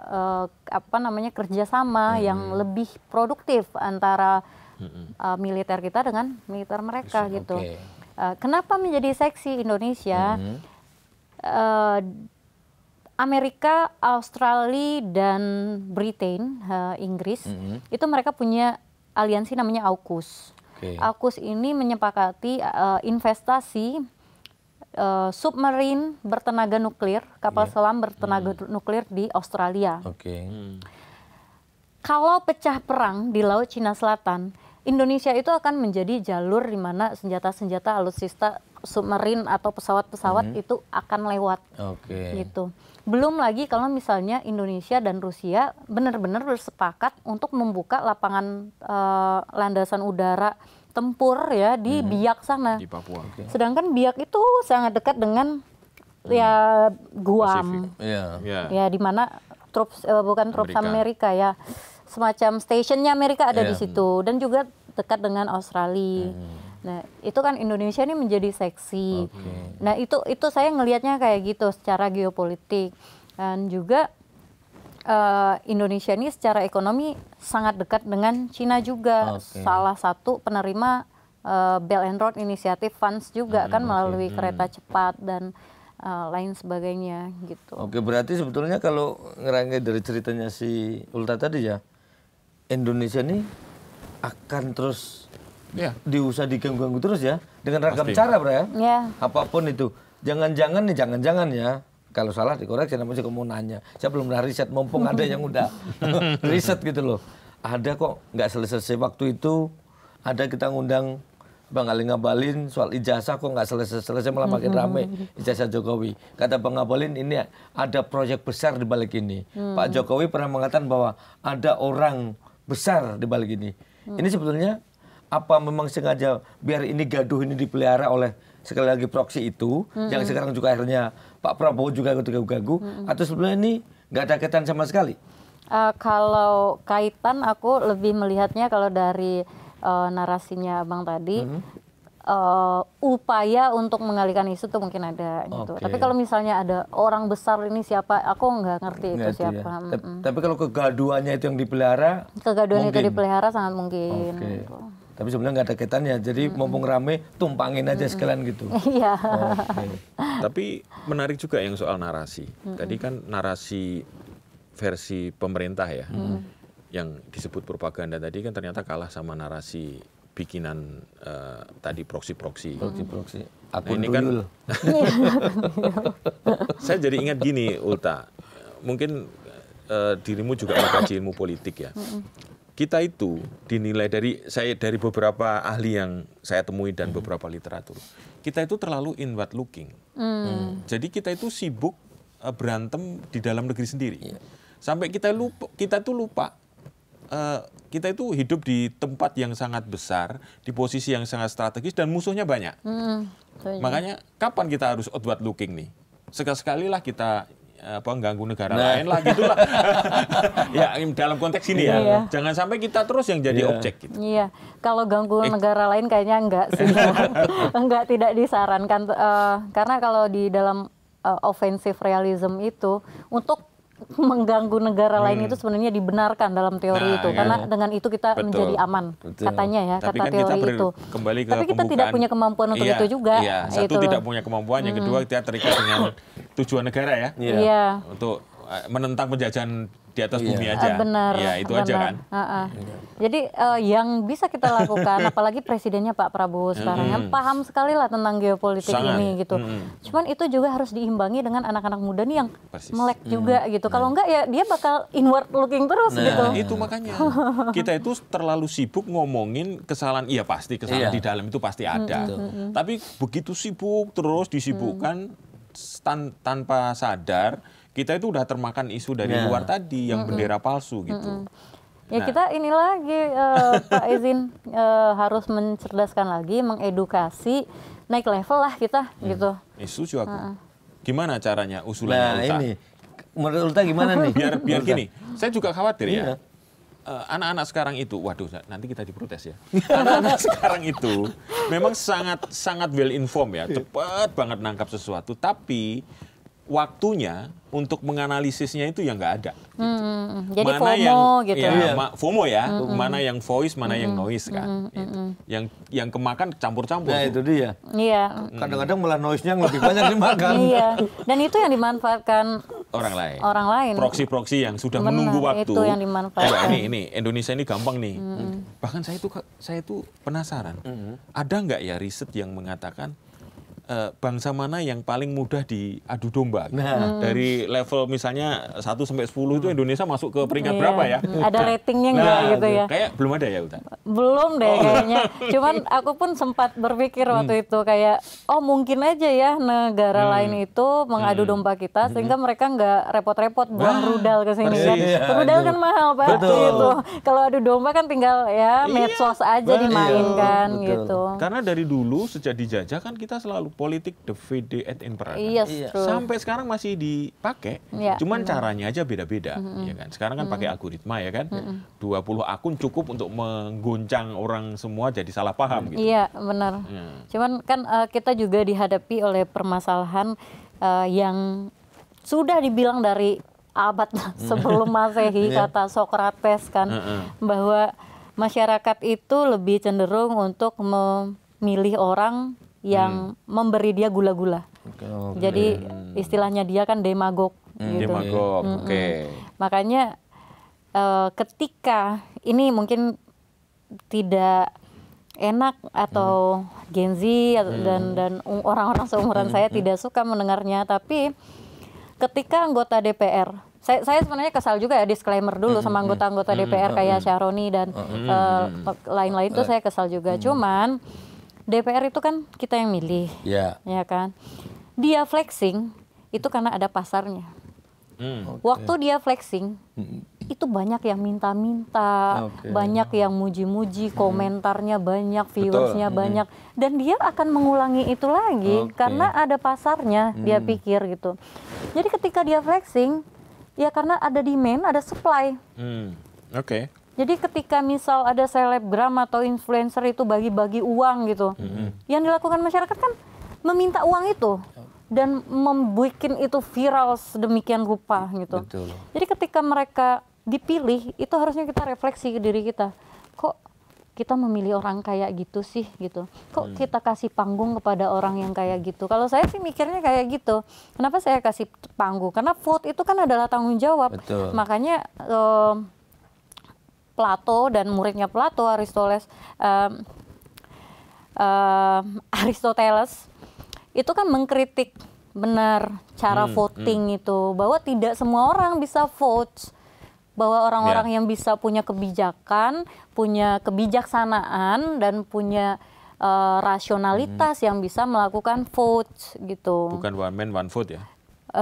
kerjasama yang lebih produktif antara militer kita dengan militer mereka gitu. Kenapa menjadi seksi Indonesia? Amerika, Australia, dan Britain, Inggris, itu mereka punya aliansi namanya AUKUS. AUKUS ini menyepakati investasi submarine bertenaga nuklir, kapal selam bertenaga nuklir di Australia. Kalau pecah perang di Laut Cina Selatan, Indonesia itu akan menjadi jalur di mana senjata-senjata alutsista submarine atau pesawat-pesawat itu akan lewat. Gitu. Belum lagi kalau misalnya Indonesia dan Rusia benar-benar bersepakat untuk membuka lapangan landasan udara tempur ya di Biak sana. Di Papua. Sedangkan Biak itu sangat dekat dengan ya Guam. Ya di mana bukan troops Amerika ya. Semacam stationnya Amerika ada di situ dan juga dekat dengan Australia. Nah, itu kan Indonesia ini menjadi seksi. Nah, itu saya ngelihatnya kayak gitu secara geopolitik. Dan juga Indonesia ini secara ekonomi sangat dekat dengan Cina juga. Salah satu penerima Belt and Road Initiative Funds juga kan melalui kereta cepat dan lain sebagainya gitu. Berarti sebetulnya kalau ngerangkai dari ceritanya si Ulta tadi ya, Indonesia ini akan terus diusah diganggu-ganggu terus ya dengan ragam cara, Bro ya. Apapun itu. Jangan-jangan ya. Kalau salah dikoreksi, namanya juga mau nanya. Saya belum pernah riset, mumpung ada yang udah riset gitu loh. Ada kok nggak selesai waktu itu, ada kita ngundang Bang Ali Ngabalin soal ijazah kok nggak selesai malah makin rame ijazah Jokowi. Kata Bang Ngabalin ini ada proyek besar di balik ini. Pak Jokowi pernah mengatakan bahwa ada orang besar di balik ini. Ini sebetulnya apa memang sengaja biar ini gaduh ini dipelihara oleh sekali lagi proksi itu yang sekarang juga akhirnya Pak Prabowo juga ikut ganggu atau sebetulnya ini nggak ada kaitan sama sekali? Kalau kaitan aku lebih melihatnya kalau dari narasinya Abang tadi upaya untuk mengalihkan isu tuh mungkin ada gitu. Tapi kalau misalnya ada orang besar ini siapa, aku nggak ngerti itu siapa. Ya. Tapi kalau kegaduhannya itu yang dipelihara, itu dipelihara sangat mungkin. Gitu. Tapi sebenarnya nggak ada kaitannya. Jadi mumpung rame, tumpangin aja sekalian gitu. Iya. Tapi menarik juga yang soal narasi. Tadi kan narasi versi pemerintah ya, yang disebut propaganda tadi kan ternyata kalah sama narasi bikinan tadi proksi-proksi. Akun ini kan saya jadi ingat gini, Ulta. Mungkin dirimu juga mengkaji ilmu politik ya. Kita itu dinilai dari beberapa ahli yang saya temui dan beberapa literatur. Kita itu terlalu inward looking. Jadi kita itu sibuk berantem di dalam negeri sendiri. Sampai kita itu lupa. Kita itu hidup di tempat yang sangat besar, di posisi yang sangat strategis dan musuhnya banyak. Makanya kapan kita harus outward looking nih? Sekali-sekali lah kita ganggu negara lain lah gitulah. Ya dalam konteks ini ya. Jangan sampai kita terus yang jadi objek gitu. Iya. Kalau ganggu negara lain kayaknya enggak sih. Enggak, tidak disarankan karena kalau di dalam offensive realism itu untuk mengganggu negara lain itu sebenarnya dibenarkan dalam teori itu karena dengan itu kita menjadi aman katanya ya. Tapi kata kan teori kita itu. Tapi kita tidak punya kemampuan untuk itu juga. Iya. Satu tidak punya kemampuan, yang kedua kita terikat dengan tujuan negara ya. Iya. Untuk menentang penjajahan di atas bumi aja. Benar. Ya itu aja kan. Jadi yang bisa kita lakukan, apalagi presidennya Pak Prabowo sekarang yang paham sekali lah tentang geopolitik ini gitu. Cuman itu juga harus diimbangi dengan anak-anak muda nih yang melek juga gitu. Kalau enggak ya dia bakal inward looking terus gitu. Itu makanya kita itu terlalu sibuk ngomongin kesalahan. Iya pasti kesalahan di dalam itu pasti ada. Tapi begitu sibuk terus disibukkan tanpa sadar. Kita itu udah termakan isu dari luar tadi yang bendera palsu gitu. Ya kita ini lagi Pak Izin harus mencerdaskan lagi, mengedukasi, naik level lah kita gitu. Setuju aku. Gimana caranya usulannya Ulta? Ini menurut Ulta gimana nih? Biar gini, saya juga khawatir ya. Anak-anak sekarang itu, waduh nanti kita diprotes ya. Anak-anak sekarang itu memang sangat well informed ya, cepat banget nangkap sesuatu, tapi waktunya untuk menganalisisnya itu yang nggak ada. Gitu. Jadi mana FOMO yang, gitu. FOMO ya, mana yang voice, mana yang noise kan. Gitu. Yang kemakan campur-campur. Nah itu dia. Iya. Kadang-kadang malah noise-nya yang lebih banyak dimakan. Iya. Dan itu yang dimanfaatkan orang lain. Proksi-proksi yang sudah menunggu waktu. Itu yang dimanfaatkan. Ini Indonesia ini gampang nih. Bahkan saya itu penasaran. Ada nggak ya riset yang mengatakan bangsa mana yang paling mudah diadu domba? Dari level misalnya 1 sampai 10 itu Indonesia masuk ke peringkat berapa ya? Ada ratingnya nggak gitu ya? Kayak belum ada ya Uta? Belum deh kayaknya. Cuman aku pun sempat berpikir waktu itu kayak mungkin aja ya negara lain itu mengadu domba kita sehingga mereka nggak repot-repot buang rudal ke sini kan. Rudal kan mahal Pak. Gitu. Kalau adu domba kan tinggal ya medsos aja dimainkan gitu. Karena dari dulu sejak dijajah kan kita selalu politik divide et impera. Sampai sekarang masih dipakai. Cuman caranya aja beda-beda, ya kan. Sekarang kan pakai algoritma ya kan. 20 akun cukup untuk mengguncang orang semua jadi salah paham gitu. Iya, benar. Cuman kan kita juga dihadapi oleh permasalahan yang sudah dibilang dari abad sebelum Masehi kata Socrates kan bahwa masyarakat itu lebih cenderung untuk memilih orang yang memberi dia gula-gula. Jadi istilahnya dia kan demagog. Gitu. Demagog, Makanya ketika ini mungkin tidak enak atau Gen Z dan orang-orang seumuran saya tidak suka mendengarnya, tapi ketika anggota DPR, saya sebenarnya kesal juga ya, disclaimer dulu sama anggota-anggota DPR kayak Syahroni dan lain-lain itu saya kesal juga. Cuman DPR itu kan kita yang milih, ya kan. Dia flexing itu karena ada pasarnya. Waktu dia flexing itu banyak yang minta-minta, banyak yang muji-muji, komentarnya banyak, viewersnya banyak, dan dia akan mengulangi itu lagi karena ada pasarnya, dia pikir gitu. Jadi ketika dia flexing, ya karena ada demand, ada supply. Jadi ketika misal ada selebgram atau influencer itu bagi-bagi uang gitu, yang dilakukan masyarakat kan meminta uang itu dan membuat itu viral sedemikian rupa gitu. Jadi ketika mereka dipilih, itu harusnya kita refleksi ke diri kita. Kok kita memilih orang kayak gitu sih gitu? Kok kita kasih panggung kepada orang yang kayak gitu? Kalau saya sih mikirnya kayak gitu. Kenapa saya kasih panggung? Karena vote itu kan adalah tanggung jawab. Makanya Plato dan muridnya Plato, Aristoteles itu kan mengkritik benar cara voting itu, bahwa tidak semua orang bisa vote, bahwa orang-orang yang bisa punya kebijakan, punya kebijaksanaan dan punya rasionalitas yang bisa melakukan vote gitu. Bukan one man one vote ya?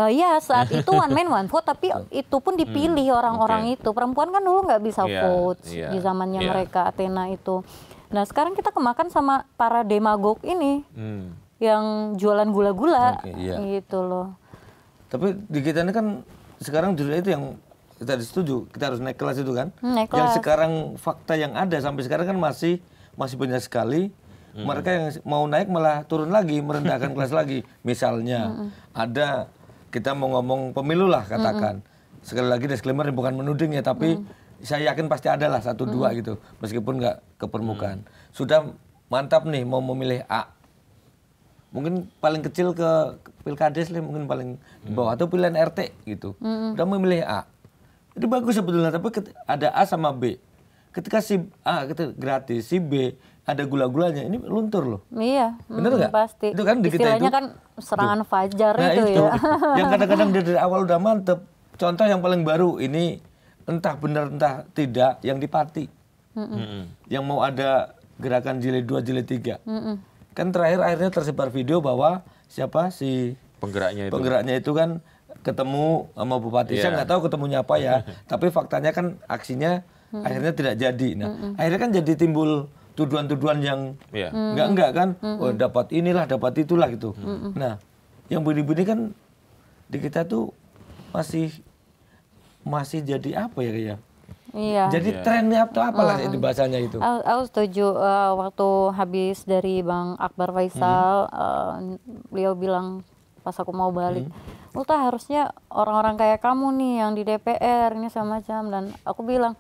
Ya saat itu one man one vote, tapi itu pun dipilih orang-orang itu. Perempuan kan dulu nggak bisa vote di zamannya mereka Athena itu. Nah sekarang kita kemakan sama para demagog ini yang jualan gula-gula gitu loh. Tapi di kita ini kan sekarang justru itu yang kita setuju, kita harus naik kelas itu kan. Naik kelas. Yang sekarang fakta yang ada sampai sekarang kan masih banyak sekali. Mereka yang mau naik malah turun lagi, merendahkan kelas lagi. Misalnya ada, kita mau ngomong pemilu lah katakan. Sekali lagi disclaimer bukan menuding ya, tapi saya yakin pasti ada lah 1-2 gitu. Meskipun nggak ke permukaan. Sudah mantap nih mau memilih A. Mungkin paling kecil ke Pilkades lah, mungkin paling di bawah. Atau pilihan RT gitu. Udah memilih A. Itu bagus sebetulnya, tapi ada A sama B. Ketika si A gratis, si B ada gula-gulanya, ini luntur loh. Iya, bener nggak? Pasti. Itu kan di kita istilahnya itu, kan serangan fajar nah, itu ya. Yang kadang-kadang dari awal udah mantep. Contoh yang paling baru ini, entah benar entah tidak, yang di Pati. Yang mau ada gerakan jilid 2, jilid 3. Kan terakhir akhirnya tersebar video bahwa siapa si penggeraknya itu kan ketemu sama Bupati. Saya nggak tahu ketemunya apa ya, tapi faktanya kan aksinya akhirnya tidak jadi. Nah, akhirnya kan jadi timbul tuduhan-tuduhan yang enggak kan, oh dapat inilah, dapat itulah gitu. Nah, yang bunyi-bunyi kan di kita tuh masih jadi apa ya kayak? Iya. Jadi trennya atau apalah itu bahasanya itu. Aku setuju. Waktu habis dari Bang Akbar Faisal, beliau bilang pas aku mau balik, Ulta harusnya orang-orang kayak kamu nih yang di DPR ini semacam. Dan aku bilang,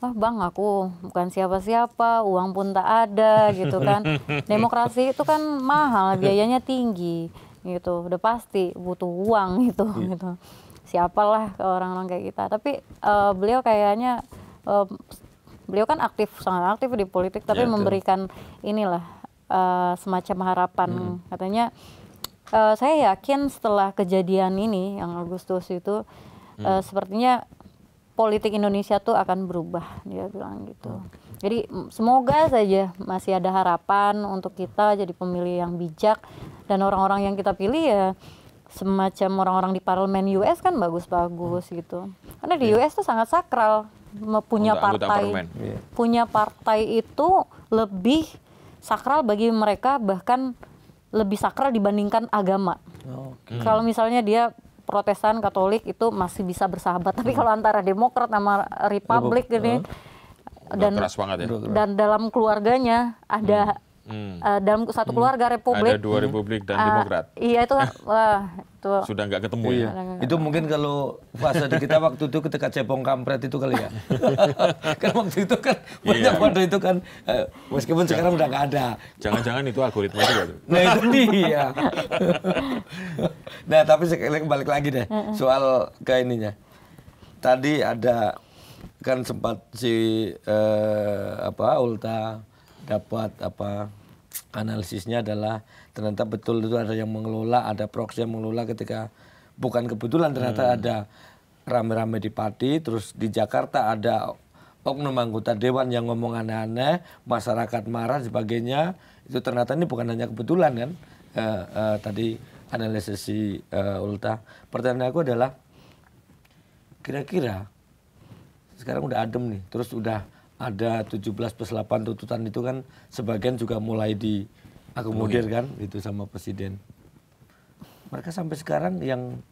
wah Bang, aku bukan siapa-siapa, uang pun tak ada gitu kan. Demokrasi itu kan mahal, biayanya tinggi gitu. Udah pasti butuh uang gitu. Gitu. Siapalah orang-orang kayak kita. Tapi beliau kayaknya beliau kan sangat aktif di politik, tapi memberikan inilah semacam harapan. Katanya saya yakin setelah kejadian ini yang Agustus itu sepertinya politik Indonesia tuh akan berubah, dia bilang gitu. Jadi semoga saja masih ada harapan untuk kita jadi pemilih yang bijak, dan orang-orang yang kita pilih ya semacam orang-orang di parlemen US kan bagus-bagus gitu. Karena di US tuh sangat sakral, punya partai itu lebih sakral bagi mereka, bahkan lebih sakral dibandingkan agama. Kalau misalnya dia Protestan, Katolik itu masih bisa bersahabat, tapi kalau antara Demokrat sama Republik ini dan dalam keluarganya ada dalam satu keluarga Republik ada 2 Republik dan Demokrat. Iya itu kan, wah itu sudah nggak ketemu ya. Itu mungkin kalau fase di kita waktu itu ketika Cepong Kampret itu kali ya. Kan waktu itu kan banyak pada itu kan, meskipun sekarang udah nggak ada. Jangan-jangan itu algoritma juga tuh. Nah itu dia. Nah tapi balik lagi deh soal ke ininya. Tadi ada kan sempat si Ulta dapat analisisnya adalah ternyata betul itu ada yang mengelola, ada proksi yang mengelola ketika bukan kebetulan ternyata ada rame-rame di Pati, terus di Jakarta ada oknum anggota dewan yang ngomong aneh-aneh, masyarakat marah sebagainya. Itu ternyata ini bukan hanya kebetulan kan. Tadi analisis si Ulta. Pertanyaan aku adalah kira-kira sekarang udah adem nih, terus udah ada 17+8 tuntutan itu kan sebagian juga mulai diakomodir kan itu sama presiden. Mereka sampai sekarang yang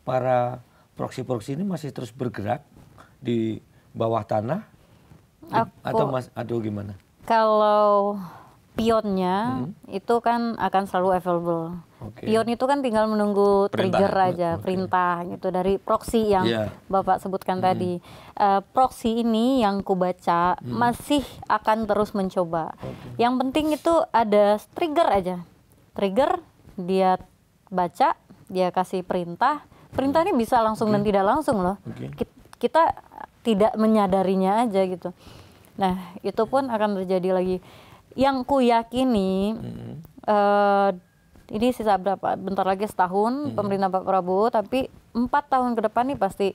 para proksi-proksi ini masih terus bergerak di bawah tanah atau gimana? Kalau pionnya itu kan akan selalu available. Pion itu kan tinggal menunggu trigger aja, perintah gitu dari proxy yang Bapak sebutkan tadi. Proxy ini yang ku baca masih akan terus mencoba. Yang penting itu ada trigger aja. Trigger, dia baca, dia kasih perintah. Perintah ini bisa langsung dan tidak langsung loh. Kita tidak menyadarinya aja gitu. Nah, itu pun akan terjadi lagi. Yang ku yakini ini sisa berapa? Bentar lagi setahun pemerintah Pak Prabowo, tapi 4 tahun ke depan nih pasti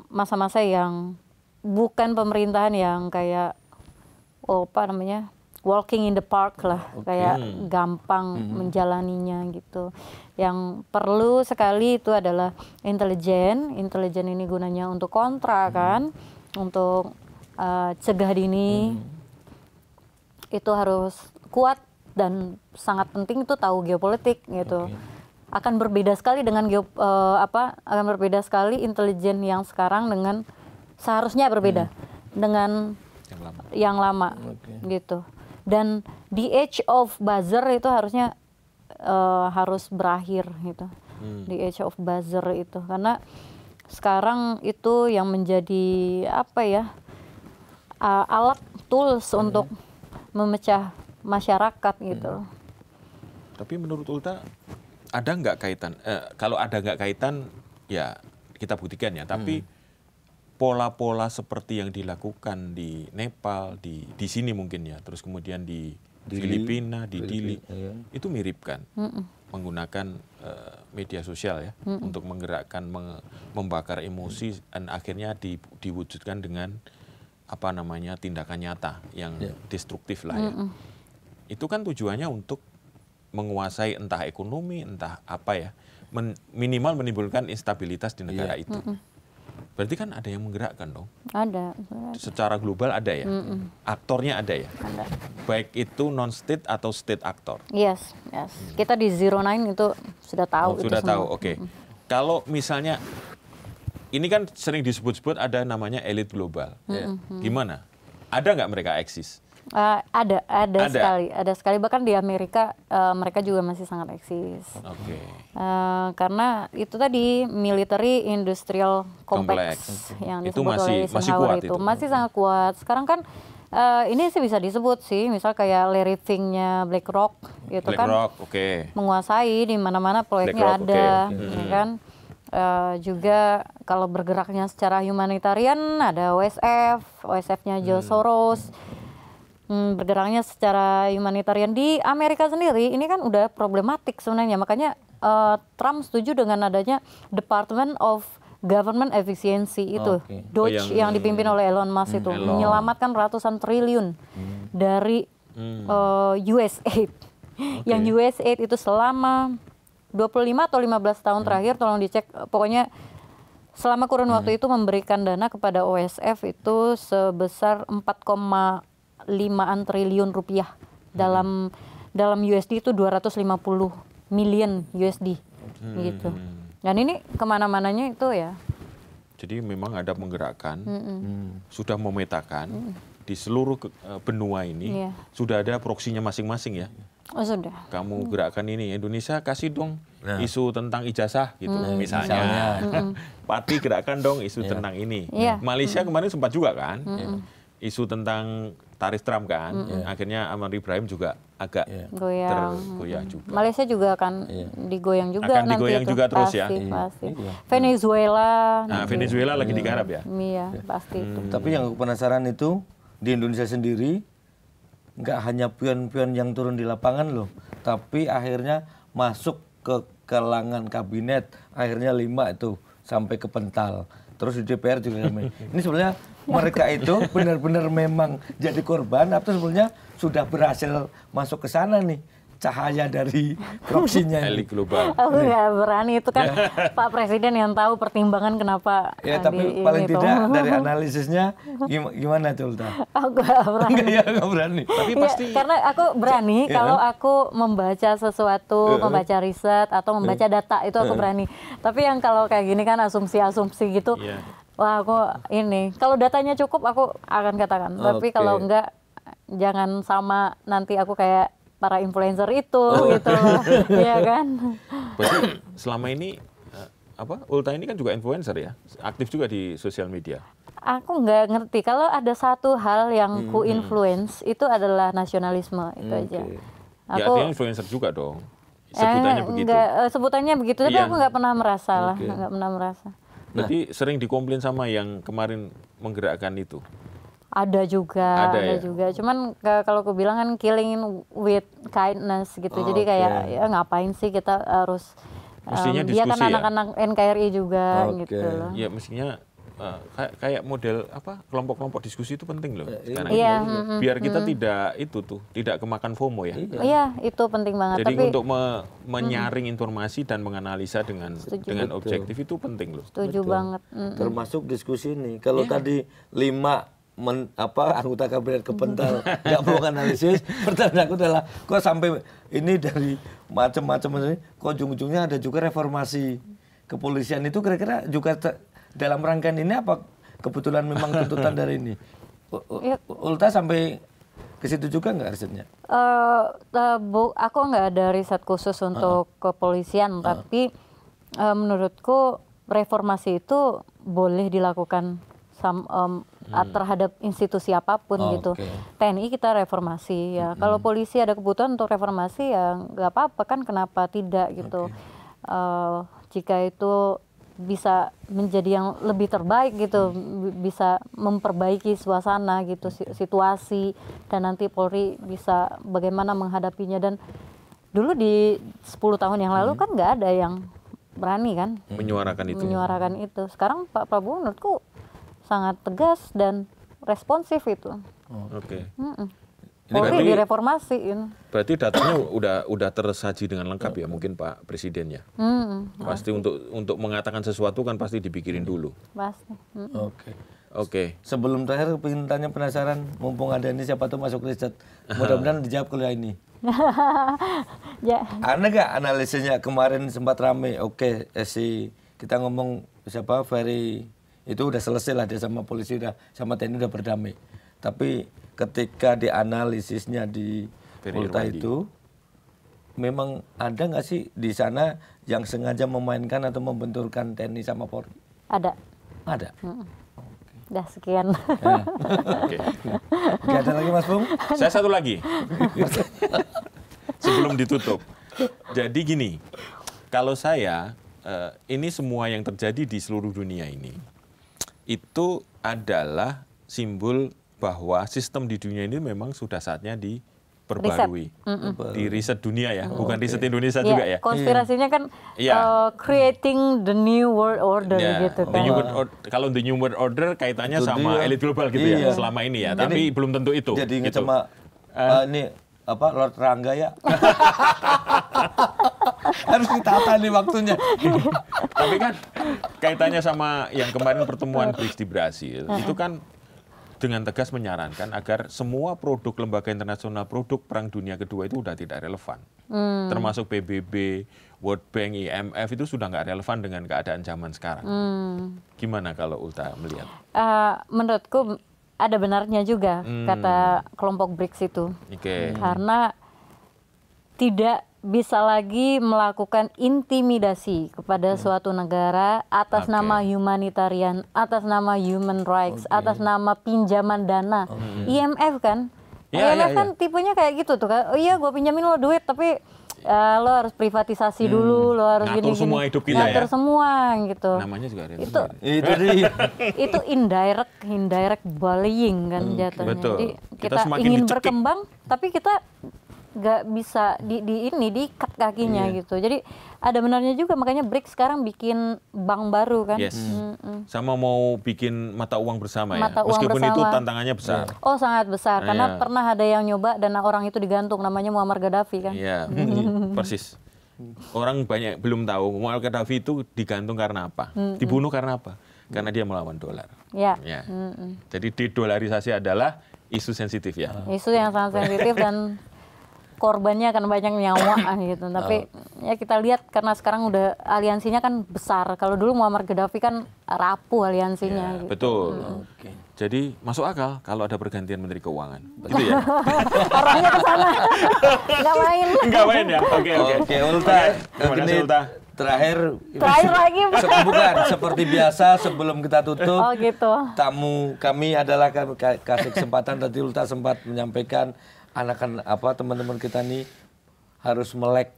masa-masa yang bukan pemerintahan yang kayak walking in the park lah, kayak gampang menjalaninya gitu. Yang perlu sekali itu adalah intelijen ini gunanya untuk kontra kan, untuk cegah dini. Itu harus kuat dan sangat penting itu tahu geopolitik gitu. akan berbeda sekali dengan akan berbeda sekali intelijen yang sekarang dengan seharusnya berbeda dengan yang lama gitu. Dan the age of buzzer itu harusnya harus berakhir gitu. The age of buzzer itu, karena sekarang itu yang menjadi alat tools untuk memecah masyarakat gitu. Tapi menurut Ulta ada nggak kaitan? Kalau ada nggak kaitan ya kita buktikan ya. Tapi pola-pola seperti yang dilakukan di Nepal, di sini mungkin ya, terus kemudian di Filipina, di Dili, itu mirip kan? Menggunakan media sosial ya untuk menggerakkan, membakar emosi dan akhirnya diwujudkan dengan tindakan nyata yang destruktif lah ya. Itu kan tujuannya untuk menguasai entah ekonomi, entah apa ya, minimal menimbulkan instabilitas di negara itu. Berarti kan ada yang menggerakkan dong. Ada. Secara global ada ya. Aktornya ada ya. Ada. Baik itu non state atau state aktor. Yes. Kita di Zero Nine itu sudah tahu. Sudah tahu. Oke. Kalau misalnya ini kan sering disebut-sebut ada namanya elit global. Gimana? Ada nggak mereka eksis? Ada sekali. Bahkan di Amerika mereka juga masih sangat eksis. Karena itu tadi military industrial complex yang disebut oleh Eisenhower itu masih sangat kuat. Sekarang kan ini sih bisa disebut sih, misal kayak Larry Fink-nya BlackRock gitu kan, menguasai di mana-mana proyeknya ada, ya kan. Juga kalau bergeraknya secara humanitarian ada OSF-nya George Soros. Bergeraknya secara humanitarian di Amerika sendiri ini kan udah problematik sebenarnya, makanya Trump setuju dengan adanya Department of Government Efficiency itu, DOGE yang dipimpin oleh Elon Musk itu, menyelamatkan ratusan triliun dari USAID. Yang USAID itu selama 25 atau 15 tahun terakhir, tolong dicek, pokoknya selama kurun waktu itu memberikan dana kepada OSF itu sebesar 4,5 triliun rupiah. Dalam USD itu 250 million USD gitu. Dan ini kemana-mananya itu ya. Jadi memang ada menggerakkan, sudah memetakan di seluruh benua ini, sudah ada proksinya masing-masing ya. Oh sudah. Kamu gerakan ini, Indonesia kasih dong isu tentang ijazah gitu misalnya. Pati gerakan dong isu tentang ini. Malaysia kemarin sempat juga kan, isu tentang tarif Trump kan, akhirnya Anwar Ibrahim juga agak tergoyah juga. Malaysia juga akan digoyang juga akan nanti digoyang itu. juga terus pasti, ya. Pasti. Venezuela. Venezuela lagi digarap ya. Iya, pasti itu. Tapi yang aku penasaran itu di Indonesia sendiri nggak hanya pion-pion yang turun di lapangan loh, tapi akhirnya masuk ke kalangan kabinet, akhirnya 5 itu sampai ke pental. Terus di DPR juga ramai. Ini sebenarnya mereka itu benar-benar memang jadi korban atau sebenarnya sudah berhasil masuk ke sana nih cahaya dari proksinya. Elit global. Aku nggak berani, itu kan Pak Presiden yang tahu pertimbangan kenapa. Ya tapi paling tidak dari analisisnya gimana tuh Ulta? Aku nggak berani. Nggak berani. Tapi pasti. Ya, karena aku berani kalau aku membaca sesuatu, membaca riset atau membaca data itu aku berani. Tapi yang kalau kayak gini kan asumsi-asumsi gitu. Wah aku ini, kalau datanya cukup aku akan katakan. Tapi kalau enggak, jangan sama nanti aku kayak para influencer itu gitu loh. Iya kan? Berarti selama ini Ulta ini kan juga influencer ya, aktif juga di sosial media. Aku nggak ngerti, kalau ada satu hal yang ku influence itu adalah nasionalisme, itu aja. Ya artinya influencer juga dong. Sebutannya begitu. Sebutannya begitu, tapi aku nggak pernah merasa lah, nggak pernah merasa. Berarti sering dikomplain sama yang kemarin menggerakkan itu. Ada juga. Ya? Juga. Cuman kalau aku bilang kan killing with kindness gitu. Jadi kayak ya ngapain sih kita harus dia kan anak-anak NKRI juga gitu loh. Ya mestinya kayak model kelompok-kelompok diskusi itu penting loh sekarang biar kita tidak kemakan FOMO ya. Iya, itu penting banget. Jadi untuk menyaring informasi dan menganalisa dengan objektif itu penting loh. Setuju banget. Termasuk diskusi ini. Kalau tadi 5 anggota kabinet kepental nggak mau analisis. Pertanyaan aku adalah kok sampai ini dari macam-macam ini, kok ujung-ujungnya ada juga reformasi kepolisian itu kira-kira juga dalam rangkaian ini apa kebetulan memang tuntutan dari ini? Ulta sampai ke situ juga nggak risetnya? Aku nggak ada riset khusus untuk kepolisian, tapi menurutku reformasi itu boleh dilakukan terhadap institusi apapun gitu. TNI kita reformasi ya. Kalau polisi ada kebutuhan untuk reformasi ya nggak apa-apa kan, kenapa tidak gitu. Jika itu bisa menjadi yang lebih terbaik gitu, bisa memperbaiki suasana gitu, situasi, dan nanti Polri bisa bagaimana menghadapinya. Dan dulu di 10 tahun yang lalu kan nggak ada yang berani kan menyuarakan itu. Sekarang Pak Prabowo menurutku sangat tegas dan responsif itu. Polri direformasi. Berarti datanya udah tersaji dengan lengkap ya mungkin Pak Presidennya. Pasti untuk mengatakan sesuatu kan pasti dipikirin dulu. Pasti. Oke. Sebelum terakhir pengen tanya, penasaran, mumpung ada ini siapa tuh masuk riset. Mudah-mudahan dijawab kuliah ini. Ya. Ada nggak analisisnya kemarin sempat rame? Kita ngomong siapa Ferry itu udah selesai lah, dia sama polisi udah sama TNI udah berdamai. Tapi ketika dianalisisnya di Ulta itu, memang ada nggak sih di sana yang sengaja memainkan atau membenturkan TNI sama Polri? Ada. Ada. Udah sekian. Gak ada lagi Mas Bung? Saya satu lagi. Sebelum ditutup. Jadi gini, kalau saya ini semua yang terjadi di seluruh dunia ini itu adalah simbol bahwa sistem di dunia ini memang sudah saatnya diperbarui. Di riset dunia ya, bukan riset Indonesia juga ya. Konspirasinya kan creating the new world order gitu kan. Kalau the new world order kaitannya sama elit global gitu ya selama ini ya, tapi belum tentu itu. Jadi ingat gitu. sama ini Lord Rangga ya. Harus ditata nih waktunya. Tapi kan kaitannya sama yang kemarin pertemuan BRICS di Brasil, itu kan dengan tegas menyarankan agar semua produk lembaga internasional, produk Perang Dunia Kedua itu sudah tidak relevan. Termasuk PBB, World Bank, IMF itu sudah nggak relevan dengan keadaan zaman sekarang. Gimana kalau Ulta melihat? Menurutku ada benarnya juga kata kelompok BRICS itu. Karena tidak bisa lagi melakukan intimidasi kepada suatu negara atas nama humanitarian, atas nama human rights, atas nama pinjaman dana. IMF kan, IMF kan tipenya kayak gitu tuh kan. Oh iya, gue pinjamin lo duit, tapi lo harus privatisasi dulu, lo harus ngatur gini-gini. semua hidup kita ngatur semua gitu. Namanya juga ada. Itu indirect bullying kan jatuhnya. Betul. Jadi kita ingin berkembang, tapi kita nggak bisa diikat kakinya gitu. Jadi ada benarnya juga, makanya BRICS sekarang bikin bank baru kan. Sama mau bikin mata uang bersama mata ya. Meskipun itu tantangannya besar. Oh sangat besar, karena pernah ada yang nyoba dan orang itu digantung, namanya Muammar Gaddafi kan. Iya, persis. Orang banyak belum tahu Muammar Gaddafi itu digantung karena apa, dibunuh karena apa? Karena dia melawan dolar. Ya. Jadi dedolarisasi adalah isu sensitif ya. Isu yang sangat sensitif dan korbannya akan banyak nyawa gitu. Tapi ya kita lihat karena sekarang udah aliansinya kan besar. Kalau dulu Muammar Gaddafi kan rapuh aliansinya. Ya, gitu. Betul. Jadi masuk akal kalau ada pergantian Menteri Keuangan. Gitu ya. Arahnya ke sana. Nggak main ya. Oke. Ulta. Ulta. Terakhir lagi. Bukan, seperti biasa sebelum kita tutup. Oh gitu. Tamu kami adalah kasih kesempatan, tadi Ulta sempat menyampaikan teman-teman kita nih harus naik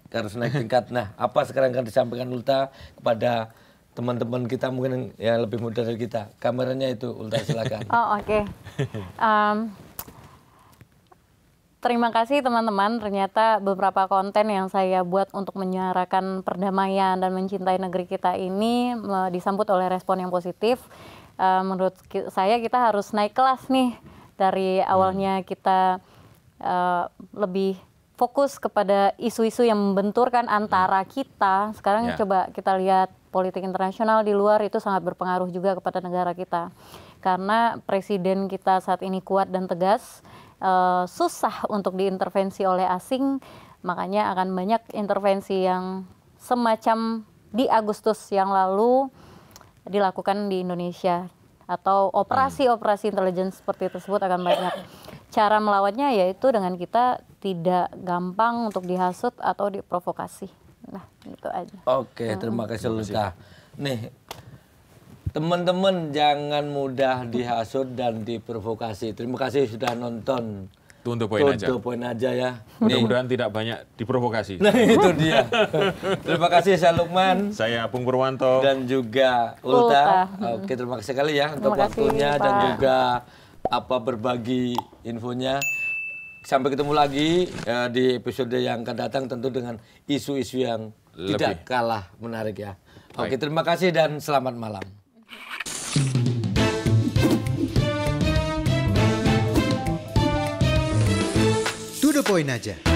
tingkat. Nah, apa sekarang akan disampaikan Ulta kepada teman-teman kita mungkin yang lebih muda dari kita? Kameranya itu, Ulta silakan. Oke. Terima kasih teman-teman. Ternyata beberapa konten yang saya buat untuk menyuarakan perdamaian dan mencintai negeri kita ini disambut oleh respon yang positif. Menurut saya kita harus naik kelas nih. Dari awalnya kita lebih fokus kepada isu-isu yang membenturkan antara kita. Sekarang coba kita lihat politik internasional di luar itu sangat berpengaruh juga kepada negara kita. karena presiden kita saat ini kuat dan tegas, susah untuk diintervensi oleh asing, makanya akan banyak intervensi yang semacam di Agustus yang lalu dilakukan di Indonesia, atau operasi-operasi intelijen seperti tersebut akan banyak. Cara melawannya yaitu dengan kita tidak gampang untuk dihasut atau diprovokasi. Nah, itu aja. Oke, terima kasih Lutha. Nih, teman-teman jangan mudah dihasut dan diprovokasi. Terima kasih sudah nonton. Tuntut poin aja ya. Mudah-mudahan tidak banyak diprovokasi. Nah, itu dia. Terima kasih saya Lukman. Saya Apung Purwanto. Dan juga Ulta. Oke, terima kasih sekali ya untuk waktunya dan juga berbagi infonya. Sampai ketemu lagi di episode yang akan datang, tentu dengan isu-isu yang tidak kalah menarik ya. Oke, terima kasih dan selamat malam. To the point aja.